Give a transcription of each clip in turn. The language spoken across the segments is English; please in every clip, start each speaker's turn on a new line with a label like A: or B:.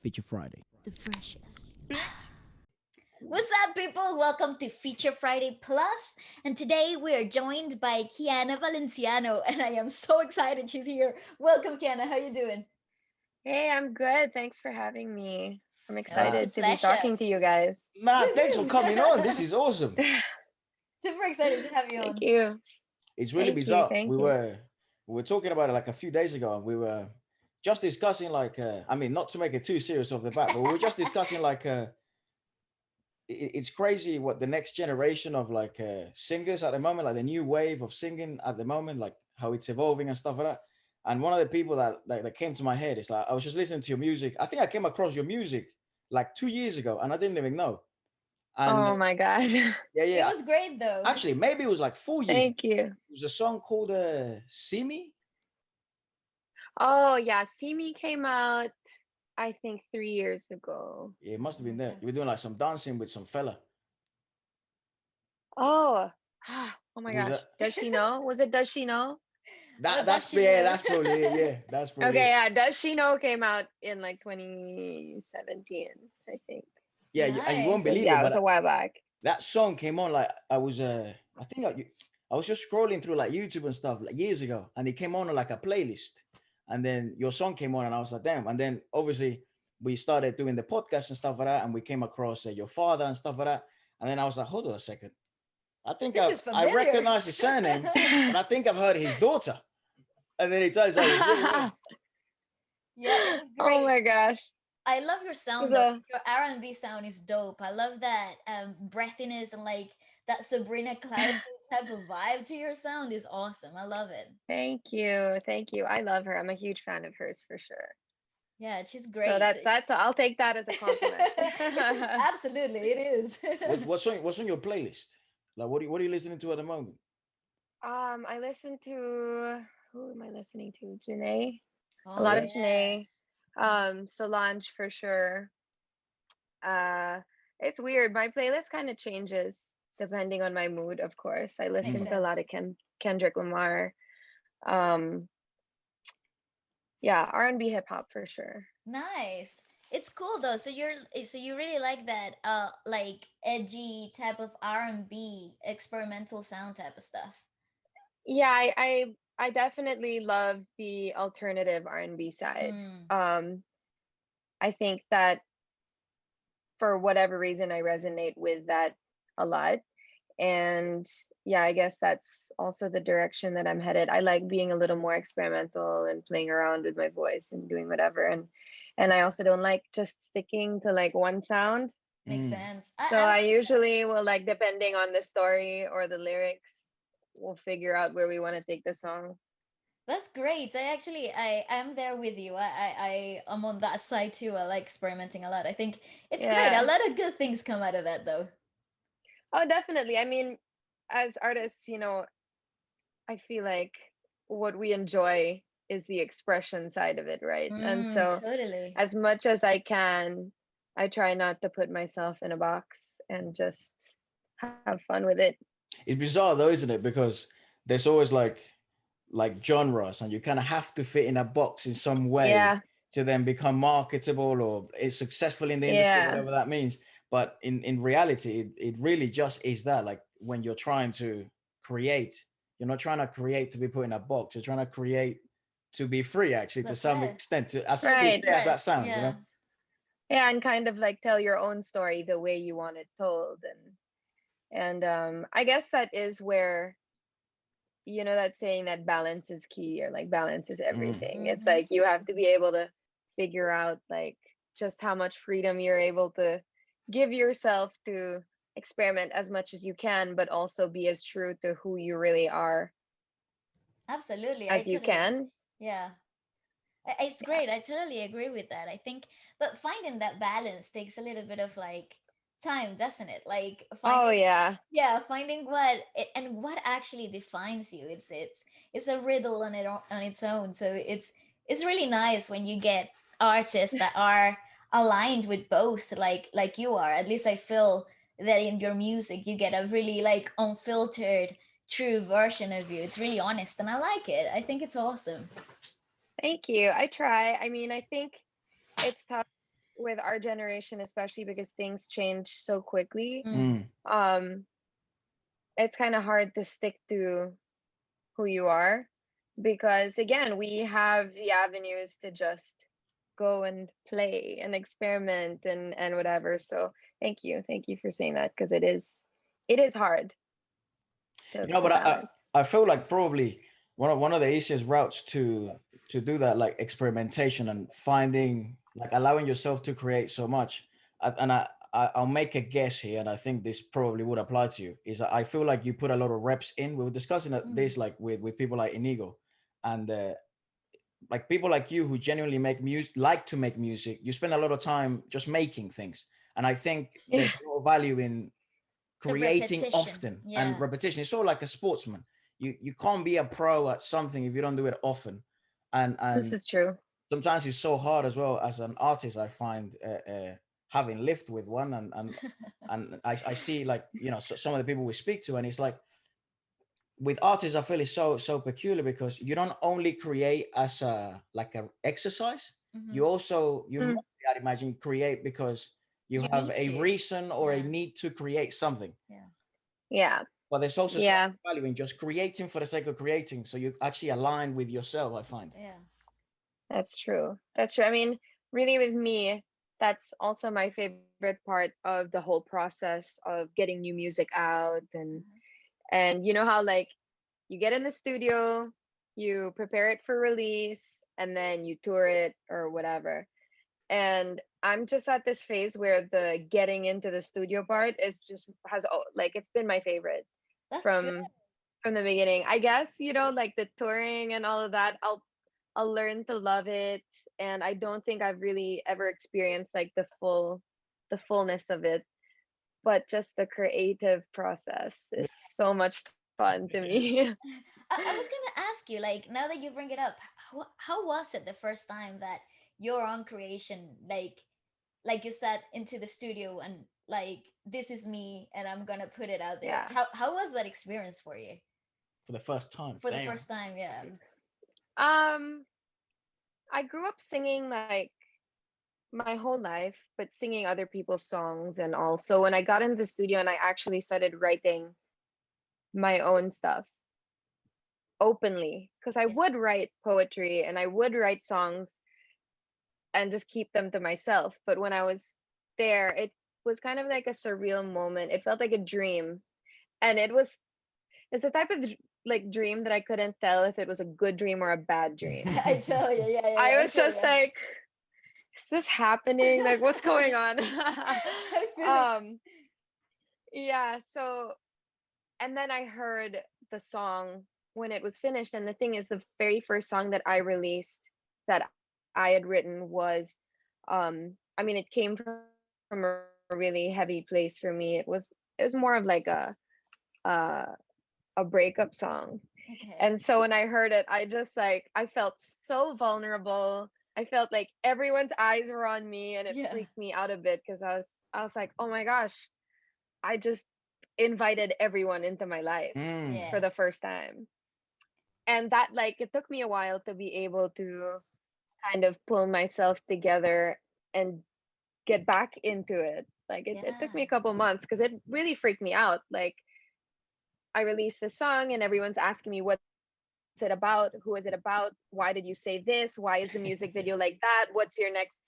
A: Feature Friday.
B: The freshest. What's up, people? Welcome to Feature Friday Plus. And today we are joined by Kiana Valenciano, and I am so excited she's here. Welcome, Kiana. How you doing?
C: Hey, I'm good. Thanks for having me. I'm
B: Oh, it's a
C: excited to be
B: pleasure.
C: talking to you guys.
D: Nah, thanks for coming on. This is awesome.
B: Super excited to have you
C: Thank
B: on.
C: you.
D: It's really
C: Thank you.
D: bizarre.
C: Thank
D: We
C: you.
D: were we were talking about it like a few days ago, and we were just discussing like I mean, not to make it too serious off the bat, but we were just discussing like it's crazy what the next generation of like singers at the moment, like the new wave of singing at the moment, like how it's evolving and stuff like that. And one of the people that came to my head is like I was just listening to your music. I think I came across your music like 2 years ago, and I didn't even know. And
C: Oh my God.
D: yeah,
B: It
D: yeah.
B: was great, though.
D: Actually, maybe it was like 4 years.
C: Thank you.
D: It was a song called "See Me."
C: Oh yeah, See Me came out, I think 3 years ago.
D: Yeah, it must have been there.
B: Okay.
D: You were doing like some dancing with some fella.
C: Oh, oh my
D: Who's
C: gosh.
D: that?
C: Does she know? Was it Does She Know?
B: Oh,
D: That
B: that
D: that's
B: she
D: yeah,
B: knew.
D: that's probably it. Yeah, that's probably
C: Okay,
D: it.
C: yeah, Does She Know came out in like 2017, I think.
D: Yeah, and you won't
C: So
B: Nice.
D: believe it,
C: yeah, it
D: but
C: was a while back.
D: that song came on like I was I think I was just scrolling through like YouTube and stuff like years ago, and it came on like a playlist, and then your song came on, and I was like, damn. And then obviously we started doing the podcast and stuff like that, and we came across your father and stuff like that, and then I was like, hold on a second, I think
B: This is
D: I
B: familiar.
D: recognize his surname, and I think I've heard his daughter, and then it turns out it's you. Yeah.
B: Yeah, it was
C: Oh
B: great.
C: my gosh.
B: I love your
C: It was
B: sound though.
C: a
B: Your R&B sound is dope. I love that breathiness and like that Sabrina Claudio type of vibe to your sound is awesome. I love it.
C: Thank you. Thank you. I love her. I'm a huge fan of hers for sure.
B: Yeah, she's
C: So
B: great.
C: that's I'll take that as a compliment.
B: Absolutely, it is.
D: What's on your playlist? Like what are you listening to at the moment?
C: I listen to who am I listening to? Janae. A
B: Oh
C: lot of
D: Yeah.
C: Janae.
B: yes.
C: Solange for sure. Uh it's weird. My playlist kind of changes depending on my mood, of course. I
B: Makes
C: listen to a
D: Mm.
B: sense.
C: lot of Kendrick Lamar. Um yeah, R&B hip hop for sure.
B: Nice. It's cool though. So you really like that like edgy type of R&B experimental sound type of stuff.
C: Yeah, I definitely love the alternative R&B side.
B: Mm,
C: Um I think that for whatever reason I resonate with that a lot. And yeah, I guess that's also the direction that I'm headed. I like being a little more experimental and playing around with my voice and doing whatever. And I also don't like just sticking to like one sound.
B: makes
D: Mm.
B: sense.
C: So
B: I
C: I
B: like that.
C: usually will like depending on the story or the lyrics, we'll figure out where we want to take the song.
B: That's great. I am there with you. I am on that side too. I like experimenting a lot. I think it's great. A
C: Yeah.
B: lot of good things come out of that though.
C: Oh, definitely. I mean, as artists, I feel like what we enjoy is the expression side of it, right? And
B: Mm,
C: so,
B: totally.
C: as much as I can, I try not to put myself in a box and just have fun with it.
D: It's bizarre though, isn't it? Because there's always like genres, and you kind of have to fit in a box in some way
C: Yeah,
D: to then become marketable or is successful in the industry,
C: yeah,
D: whatever that means. But in reality, it really just is that. Like when you're trying to create, you're not trying to create to be put in a box. You're trying to create to be free, actually, to some
B: Express.
D: extent. As
C: right.
D: cliche as that
B: Express.
D: sounds, you
B: Yeah.
D: know.
C: Yeah, and kind of like tell your own story the way you want it told. And I guess that is where, that saying that balance is key or like balance is
D: Mm.
C: everything. It's
B: Mm-hmm.
C: like you have to be able to figure out like just how much freedom you're able to give yourself to experiment as much as you can, but also be as true to who you really are
B: Absolutely. I
C: as you
B: totally.
C: can.
B: Yeah. It's
C: Yeah.
B: great. I totally agree with that. I think, but finding that balance takes a little bit of like time, doesn't it? Like
C: Oh
B: finding,
C: yeah.
B: yeah, finding and what actually defines you. It's a riddle on its own. So it's really nice when you get artists that are aligned with both, like you are. At least I feel that in your music you get a really like unfiltered, true version of you. It's really honest, and I like it. I think it's awesome.
C: Thank you. I try. I mean, I think it's tough with our generation, especially because things change so quickly,
B: Mm.
D: Mm.
C: um, it's kind of hard to stick to who you are because again, we have the avenues to just go and play and experiment and whatever. So thank you for saying that because it is hard
D: You know,
C: to
D: but
C: balance.
D: I feel like probably one of the easiest routes to do that, like experimentation and finding, like allowing yourself to create so much. And I'll make a guess here, and I think this probably would apply to you. Is I feel like you put a lot of reps in. We were discussing
B: Mm.
D: this like with people like Inigo, and like people like you who genuinely make music, like to make music. You spend a lot of time just making things, and I think
C: Yeah,
D: there's more value in
B: The
D: creating
B: repetition.
D: often and
B: Yeah.
D: repetition. It's sort of like a sportsman. You can't be a pro at something if you don't do it often,
C: this
D: and
C: is true.
D: sometimes it's so hard as well as an artist. I find having lived with one, and I see, like, you know, some of the people we speak to, and it's like with artists I feel it's so peculiar because you don't only create as a like a exercise,
B: Hmm.
D: you also you
C: Mm,
D: mostly, I'd imagine, create because you
B: You
D: have
B: need
D: a
B: to.
D: reason or a
B: Yeah.
D: need to create something.
B: Yeah.
C: yeah,
D: But there's also so
C: yeah,
D: much value in just creating for the sake of creating, so you actually align with yourself, I find.
B: Yeah.
C: that's true. That's true. I mean, really, with me, that's also my favorite part of the whole process of getting new music out
B: Mhm.
C: and you know how like you get in the studio, you prepare it for release, and then you tour it or whatever. And I'm just at this phase where the getting into the studio part is just like it's been my favorite
B: That's good.
C: from the beginning. I guess, like the touring and all of that, I'll learn to love it. And I don't think I've really ever experienced like the fullness of it. But just the creative process
D: Yeah.
C: is so much fun to me.
B: I was gonna ask you, like, now that you bring it up, how was it the first time that your own creation, like you sat into the studio and like this is me and I'm gonna put it out there.
C: Yeah.
B: How was that experience for you?
D: For the first time,
B: For the
D: damn.
B: first time, yeah.
C: Um, I grew up singing like my whole life, but singing other people's songs and all. So when I got into the studio and I actually started writing my own stuff openly, because I
B: Yeah.
C: would write poetry and I would write songs and just keep them to myself. But when I was there, it was kind of like a surreal moment. It felt like a dream. And it's a type of like dream that I couldn't tell if it was a good dream or a bad dream.
B: I tell you, yeah, yeah, yeah,
C: I
B: I
C: was
B: feel
C: just
B: you.
C: like, is this happening? Like, what's going on?
B: I feel you.
C: um, yeah. So, and then I heard the song when it was finished. And the thing is, the very first song that I released that I had written was, I mean, it came from a really heavy place for me. It was more of like a, a breakup song. And so when
B: Okay.
C: I heard it, I just like I felt so vulnerable. I felt like everyone's eyes were on me and it
B: Yeah.
C: freaked me out a bit because I was like, "Oh my gosh, I just invited everyone into my life
D: Mm.
C: for
B: Yeah.
C: the first time." And that like it took me a while to be able to kind of pull myself together and get back into it. Like it took me a
B: Yeah.
C: couple months because it really freaked me out. Like I released this song and everyone's asking me what's it about? Who is it about? Why did you say this? Why is the music video like that? What's your next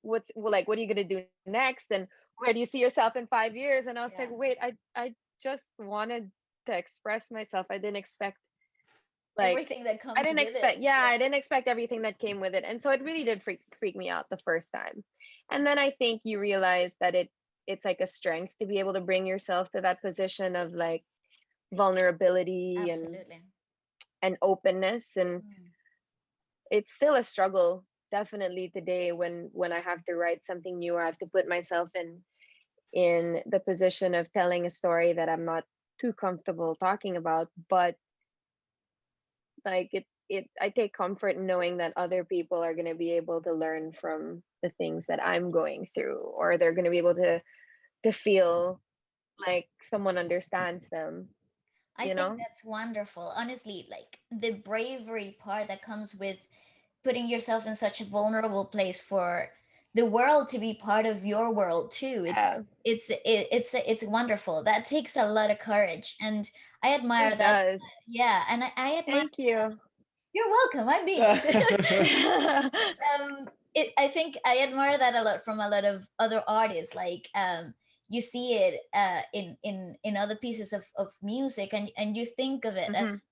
C: what's well, like what are you going to do next? And where do you see yourself in 5 years? And I was like,
B: Yeah.
C: "Wait, I just wanted to express myself. I didn't expect like
B: Everything that
C: I
B: comes
C: didn't
B: with
C: expect
B: it.
C: yeah,
B: Yeah.
C: I didn't expect everything that came with it." And so it really did freak me out the first time. And then I think you realize that it's like a strength to be able to bring yourself to that position of like vulnerability
B: Absolutely.
C: and openness, and
B: Mm.
C: it's still a struggle definitely today when I have to write something new or I have to put myself in the position of telling a story that I'm not too comfortable talking about, but like it I take comfort in knowing that other people are going to be able to learn from the things that I'm going through, or they're going to be able to feel like someone understands them,
B: I
C: you
B: think
C: know.
B: that's wonderful. Honestly, like the bravery part that comes with putting yourself in such a vulnerable place for the world to be part of your world too.
C: Yeah,
B: It's wonderful. That takes a lot of courage, and I admire
C: it
B: that.
C: does.
B: Yeah, and I admire.
C: Thank you.
B: You're welcome. I'm being I think I admire that a lot from a lot of other artists. Like you see it in other pieces of music, and you think of it
C: Hmm.
B: as,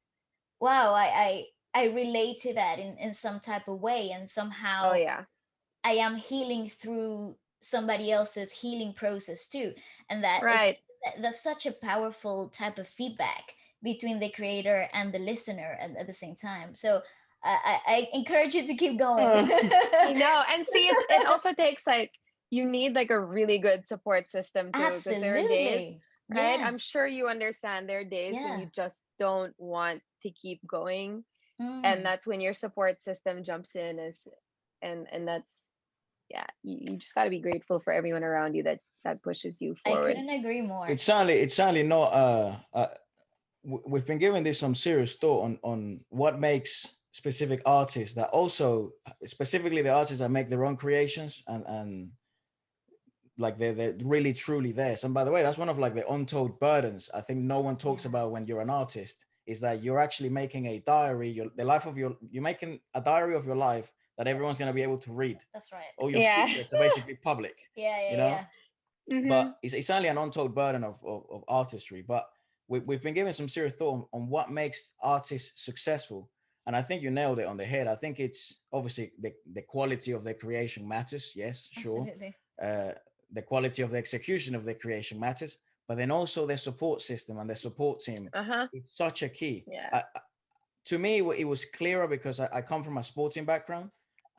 B: wow, I relate to that in some type of way, and
C: Oh
B: somehow
C: yeah.
B: I am healing through somebody else's healing process too. And that it,
C: Right.
B: that's such a powerful type of feedback between the creator and the listener at the same time. So I encourage you to keep going.
C: I know. And see, it also takes like, you need like a really good support system too, because there are days,
B: Absolutely.
C: right? I'm
B: Yes.
C: sure you understand, there are days when
B: Yeah.
C: you just don't want to keep going. And
B: Mm.
C: that's when your support system jumps in, is and that's, yeah, you just got to be grateful for everyone around you that pushes you
B: I
C: forward.
B: couldn't agree more.
D: It's certainly not we've been giving this some serious thought on what makes specific artists, that also specifically the artists that make their own creations, and like they're really truly theirs. And by the way, that's one of like the untold burdens I think no one talks
B: Yeah,
D: about when you're an artist, is that you're actually making a diary, the life of you're making a diary of your life that everyone's going to be able to read.
B: that's right.
D: All your
C: Yeah.
D: secrets are basically public,
B: Yeah,
D: you
B: yeah,
D: know.
B: yeah.
C: Hmm.
D: But it's certainly an untold burden of artistry. But we've been giving some serious thought on what makes artists successful. And I think you nailed it on the head. I think it's obviously the quality of their creation matters. Yes, sure.
B: Absolutely.
D: Uh, the quality of the execution of their creation matters. But then also their support system and their support team.
C: Uh-huh.
D: It's such a key.
C: Yeah.
D: To me, it was clearer because I come from a sporting background.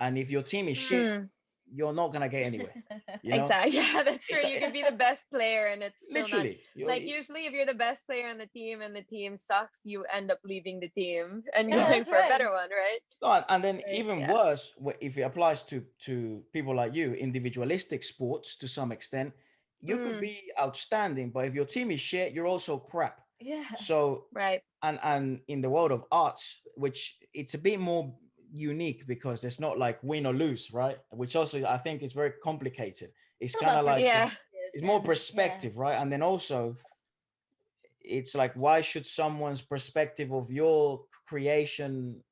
D: And if your team is shit,
C: Mm.
D: you're not going to get anywhere. You know,
C: Exactly. Yeah, that's true.
D: it,
C: You
D: it
C: could be the best player and it's still not,
D: literally
C: like, usually if you're the best player on the team and the team sucks, you end up leaving the team and
B: Yeah,
D: no,
C: going
B: that's
C: for a
B: right.
C: better one, right?
D: no, and then
C: Right.
D: even
C: Yeah.
D: worse, if it applies to people like you, individualistic sports to some extent, you could
C: Mm.
D: be outstanding, but if your team is shit, you're also crap.
B: Yeah.
D: So,
C: Right.
D: and in the world of arts, which it's a bit more unique because it's not like win or lose, right? Which also I think is very complicated. It's
B: It's all
D: kind
B: about
D: of like
C: Yeah.
B: perspective
D: it's more
B: and yeah.
D: perspective, right? And then also it's like, why should someone's perspective of your creation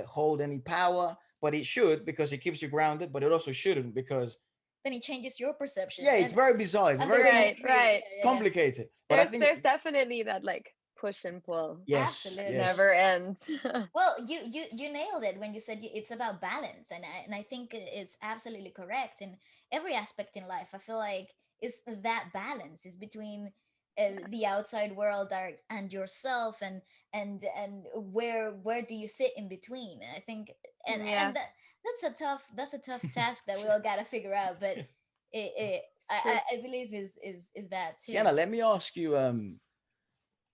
D: hold any power? But it should, because it keeps you grounded, but it also shouldn't, because
B: Then it changes your perception
D: yeah, it's very bizarre, it's
B: and the
D: very
C: Right.
B: boundaries.
C: Right.
D: it's
B: Yeah, yeah, yeah.
D: complicated. But I think
C: There's definitely that like push and pull.
D: yes,
C: It
B: Absolutely.
D: yes.
C: never ends.
B: Well, you nailed it when you said it's about balance, and I think it's absolutely correct in every aspect in life. I feel like is that balance is between the outside world and yourself, and where do you fit in between? And I think
C: Yeah,
B: and that's a tough task that we all got to figure out, but
C: it's true.
B: I believe is that too.
D: Kiana, let me ask you,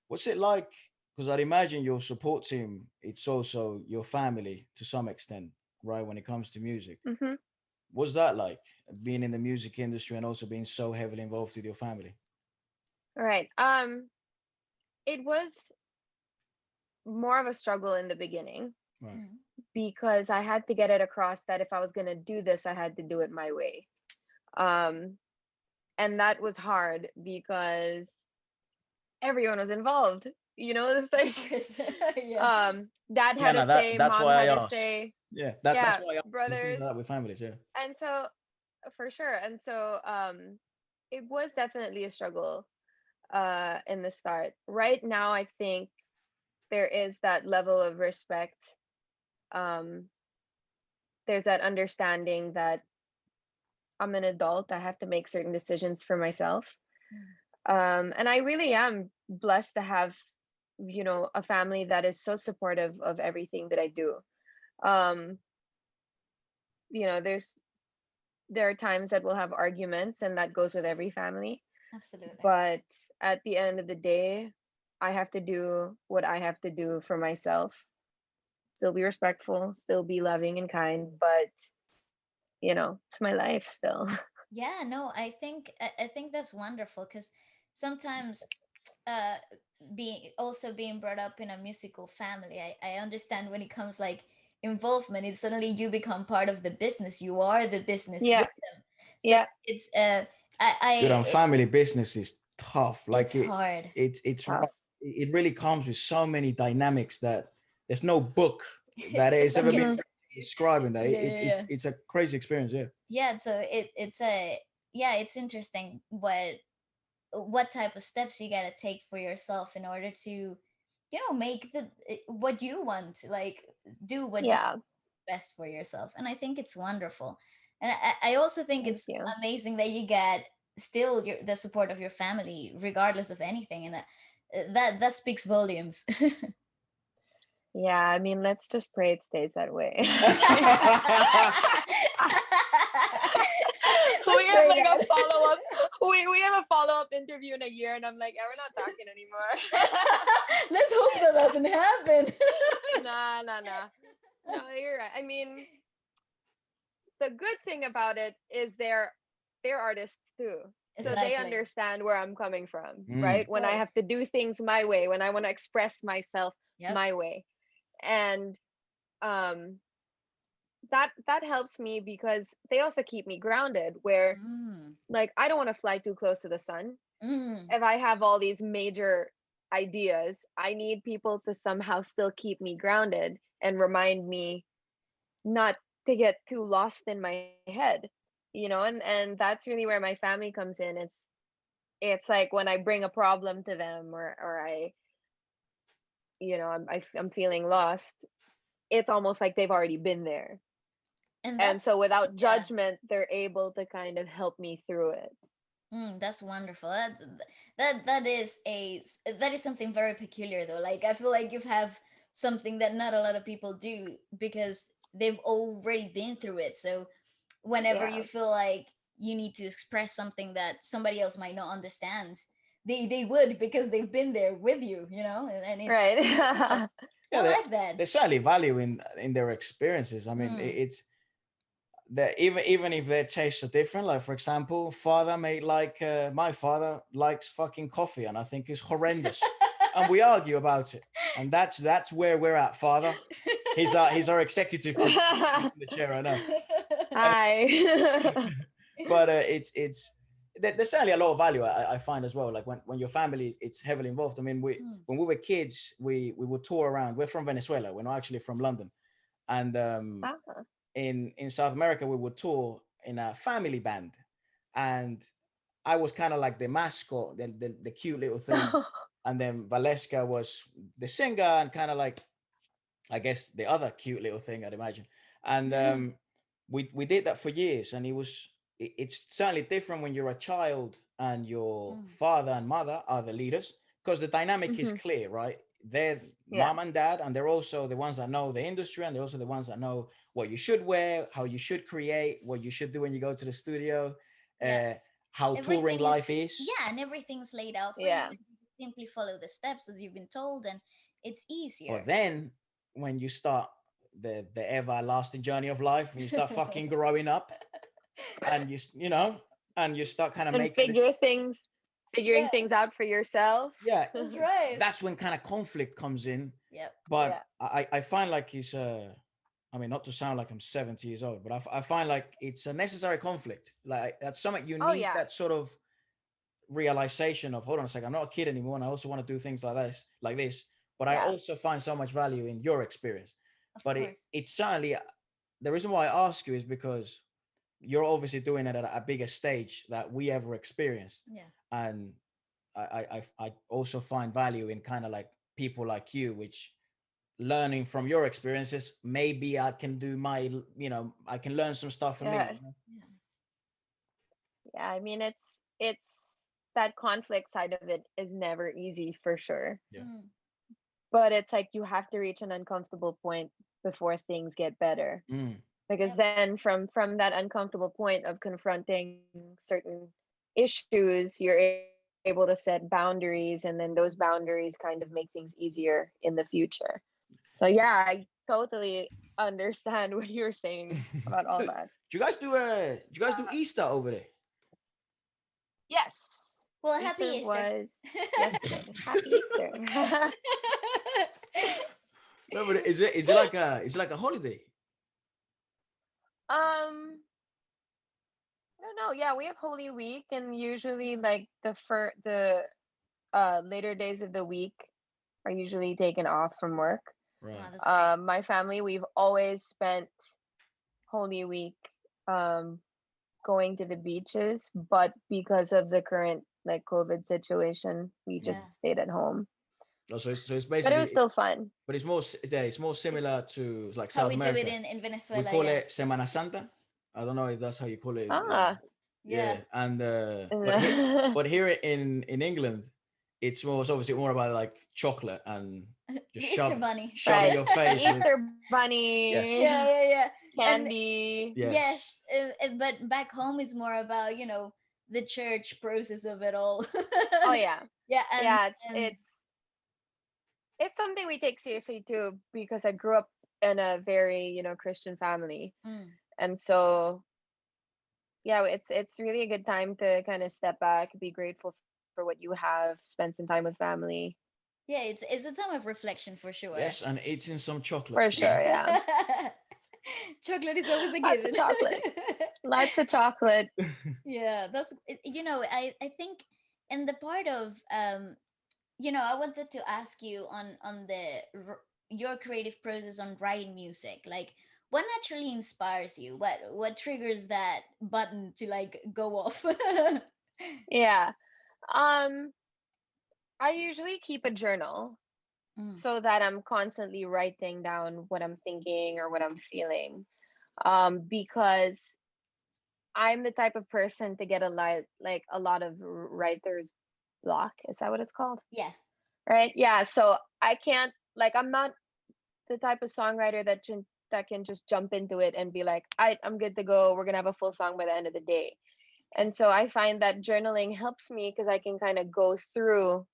D: what's it like? Because I'd imagine your support team, it's also your family to some extent, right? When it comes to music,
C: Hmm.
D: what's that like, being in the music industry and also being so heavily involved with your family?
C: All right. It was more of a struggle in the beginning
D: Right.
B: Mm.
C: because I had to get it across that if I was gonna do this, I had to do it my way. Um, and that was hard because everyone was involved. It's
B: Of
C: like
B: course. Yeah.
C: dad had a
D: Kiana,
C: say,
D: that's
C: mom
D: why I
C: had a
D: asked.
C: say,
D: Yeah, that's
C: yeah,
D: why I asked things
C: brothers.
D: like that with families. Yeah.
C: And so for sure. And so it was definitely a struggle in the start. Right now I think there is that level of respect. Um there's that understanding that I'm an adult. I have to make certain decisions for myself.
B: Mm.
C: And I really am blessed to have, a family that is so supportive of everything that I do. Um, there's there are times that we'll have arguments, and that goes with every family.
B: Absolutely.
C: But at the end of the day, I have to do what I have to do for myself. Still be respectful, still be loving and kind, but it's my life still.
B: Yeah, no, I think that's wonderful because sometimes uh being brought up in a musical family, I understand when it comes like involvement, it's suddenly you become part of the business. You are the business with
C: Yeah.
B: them. So
C: Yeah.
B: it's I
D: Dude, on
B: it,
D: family business is tough.
B: it's
D: Like
B: hard.
D: it's
C: Tough.
D: rough. It really comes with so many dynamics that there's no book that has
B: that
D: ever
B: can
D: been
C: Hmm.
D: describing that.
B: yeah, yeah, yeah.
D: It's a crazy experience. Yeah.
B: Yeah, so it's a yeah, it's interesting what type of steps you gotta take for yourself in order to, make the what you want, like do what you
C: Yeah.
B: best for yourself. And I think it's wonderful. And I also think
C: Thank
B: it's
C: you.
B: amazing that you get still the support of your family regardless of anything. And that speaks volumes.
C: Yeah, I mean, let's just pray it stays that way. We
B: Let's
C: have
B: pray
C: like a
B: that.
C: follow up. We have a follow up interview in a year, and I'm like, we're not talking anymore.
B: Let's hope that doesn't happen.
C: Nah, nah, nah. No, you're right. I mean, the good thing about it is they're artists too. So they
B: Exactly.
C: understand where I'm coming from,
D: Mm.
C: right?
B: Of
C: When I have
B: course.
C: to do things my way, when I want to express myself
B: Yep.
C: my way. And um that helps me because they also keep me grounded where
B: Mm.
C: like I don't want to fly too close to the sun.
B: Mm.
C: If I have all these major ideas, I need people to somehow still keep me grounded and remind me not to get too lost in my head, and that's really where my family comes in. It's like when I bring a problem to them, or I I'm feeling lost, it's almost like they've already been there,
B: And
C: and so
B: that's
C: without
B: yeah.
C: judgment they're able to kind of help me through it.
B: That's wonderful. That is something very peculiar though. Like I feel like you have something that not a lot of people do because they've already been through it. So whenever
C: Yeah.
B: you feel like you need to express something that somebody else might not understand, they would because they've been there with you, and it's
C: Right.
B: I
D: Yeah,
B: like that.
D: there's certainly value in their experiences. I mean,
B: Mm.
D: it's that even if their tastes are different. Like for example, father may like my father likes fucking coffee, and I think it's horrendous, and we argue about it, and that's where we're at. Father, he's our executive producer in the chair right now.
C: Hi.
D: But it's there's certainly a lot of value I find as well. Like when your family it's heavily involved. I mean, we
B: Mm.
D: when we were kids, we would tour around. We're from Venezuela. We're not actually from London, and
C: Ah.
D: in South America, we would tour in a family band, and I was kind of like the mascot, the cute little thing, and then Waleska was the singer and kind of like I guess the other cute little thing I'd imagine, and we did that for years, and it's certainly different when you're a child and your
B: Mm.
D: father and mother are the leaders because the dynamic is
C: Hmm.
D: clear, right? They're
C: Yeah.
D: mom and dad, and they're also the ones that know the industry, and they're also the ones that know what you should wear, how you should create, what you should do when you go to the studio,
B: Yeah.
D: uh, how touring
B: Everything is
D: life is.
B: yeah, and everything's laid out for you,
C: Yeah.
B: and you simply follow the steps as you've been told, and it's
D: But
B: easier.
D: then when you start the everlasting journey of life, and you start fucking growing up, and and you start kind of
C: And
D: making the
C: figuring
B: Yeah,
C: things out for yourself.
D: yeah,
B: that's right.
D: that's when kind of conflict comes in.
B: Yep.
C: Yeah.
D: But I find like it's I mean, not to sound like I'm 70 years old, but I find like it's a necessary conflict. Like that's something you
C: Oh
D: need,
C: yeah.
D: that sort of realization of, hold on a second, I'm not a kid anymore, and I also want to do things like this. But I
C: Yeah.
D: also find so much value in your experience.
B: Of
D: But
B: course.
D: it's certainly the reason why I ask you is because you're obviously doing it at a bigger stage that we ever experienced,
B: Yeah.
D: and I also find value in kind of like people like you, which learning from your experiences, maybe I can do I can learn some stuff for
C: Yeah.
D: me.
B: Yeah.
C: Yeah. I mean, it's that conflict side of it is never easy for sure.
D: Yeah.
B: Mm.
C: But it's like you have to reach an uncomfortable point before things get better.
D: Mm.
C: Because
B: Yep.
C: then from that uncomfortable point of confronting certain issues, you're able to set boundaries, and then those boundaries kind of make things easier in the future. So yeah, I totally understand what you're saying about all
D: Dude,
C: that.
D: do you guys do Easter over there?
C: Yes.
B: Well, happy
C: Easter
B: Easter.
C: was yesterday. Happy Easter.
D: No, but is it like a holiday?
C: Um, I don't know. Yeah, we have Holy Week, and usually like the later days of the week are usually taken off from work.
B: Wow,
D: Right.
B: that's great.
C: My family, we've always spent Holy Week um going to the beaches, but because of the current like COVID situation, we
B: Yeah.
C: just stayed at home.
D: Oh, so it's
C: But it was
D: basically,
C: still fun.
D: but it's more
B: It's
D: similar to like
B: how
D: South
B: we do it
D: America.
B: in
D: We
B: Venezuela,
D: call
B: yeah.
D: it Semana Santa. I don't know if that's how you call it.
C: Ah.
B: Yeah.
D: Yeah, and but here,
C: Yeah.
D: but here in England, it's obviously more about like chocolate and
B: The
D: just
B: Easter Bunny.
D: shove in
C: Right.
D: your face with
C: Easter Bunny,
D: yes,
B: Yeah, yeah, yeah. And
C: candy.
D: yes,
B: yes, but back home it's more about, the church process of it all.
C: Oh yeah.
B: Yeah,
C: Yeah,
B: and
C: it's something we take seriously too because I grew up in a very, Christian family.
B: mm,
C: And so yeah, it's really a good time to kind of step back, be grateful for what you have, spend some time with family.
B: yeah, it's a time of reflection for sure.
D: yes, and eating some chocolate.
C: For sure, yeah.
B: Chocolate is always a
C: Lots of
B: given.
C: chocolate. Lots of chocolate.
B: Yeah, I think in the part of I wanted to ask you on your creative process on writing music. Like, what naturally inspires you? What triggers that button to like go off?
C: Yeah. Um, I usually keep a journal
B: Mm,
C: so that I'm constantly writing down what I'm thinking or what I'm feeling. Because I'm the type of person to get a lot of writer's block. Is that what it's called?
B: yeah.
C: Right? Yeah. So I can't I'm not the type of songwriter that can just jump into it and be like, I'm good to go. We're gonna have a full song by the end of the day.
B: Okay.
C: And so I find that journaling helps me because I can kind of go through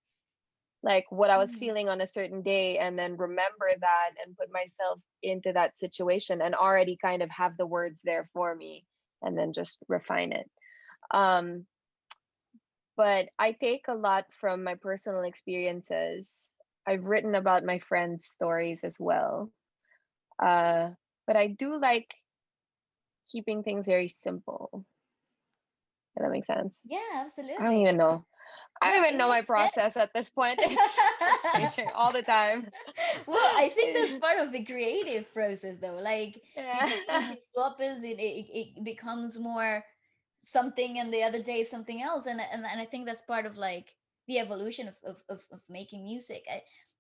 C: like what I was
B: Mm,
C: feeling on a certain day and then remember that and put myself into that situation and already kind of have the words there for me and then just refine it. Um, but I take a lot from my personal experiences. I've written about my friends' stories as well. Uh, but I do like keeping things very simple. If that makes sense.
B: yeah,
C: I don't
B: absolutely.
C: even know. I
B: No,
C: don't even
B: it
C: know my
B: makes
C: process
B: sense.
C: at this point. It's just like changing all the time.
B: Well, I think that's part of the creative process, though. Like you change,
C: Yeah.
B: it swappers, it becomes more something, and the other day something else, and I think that's part of like the evolution of making music.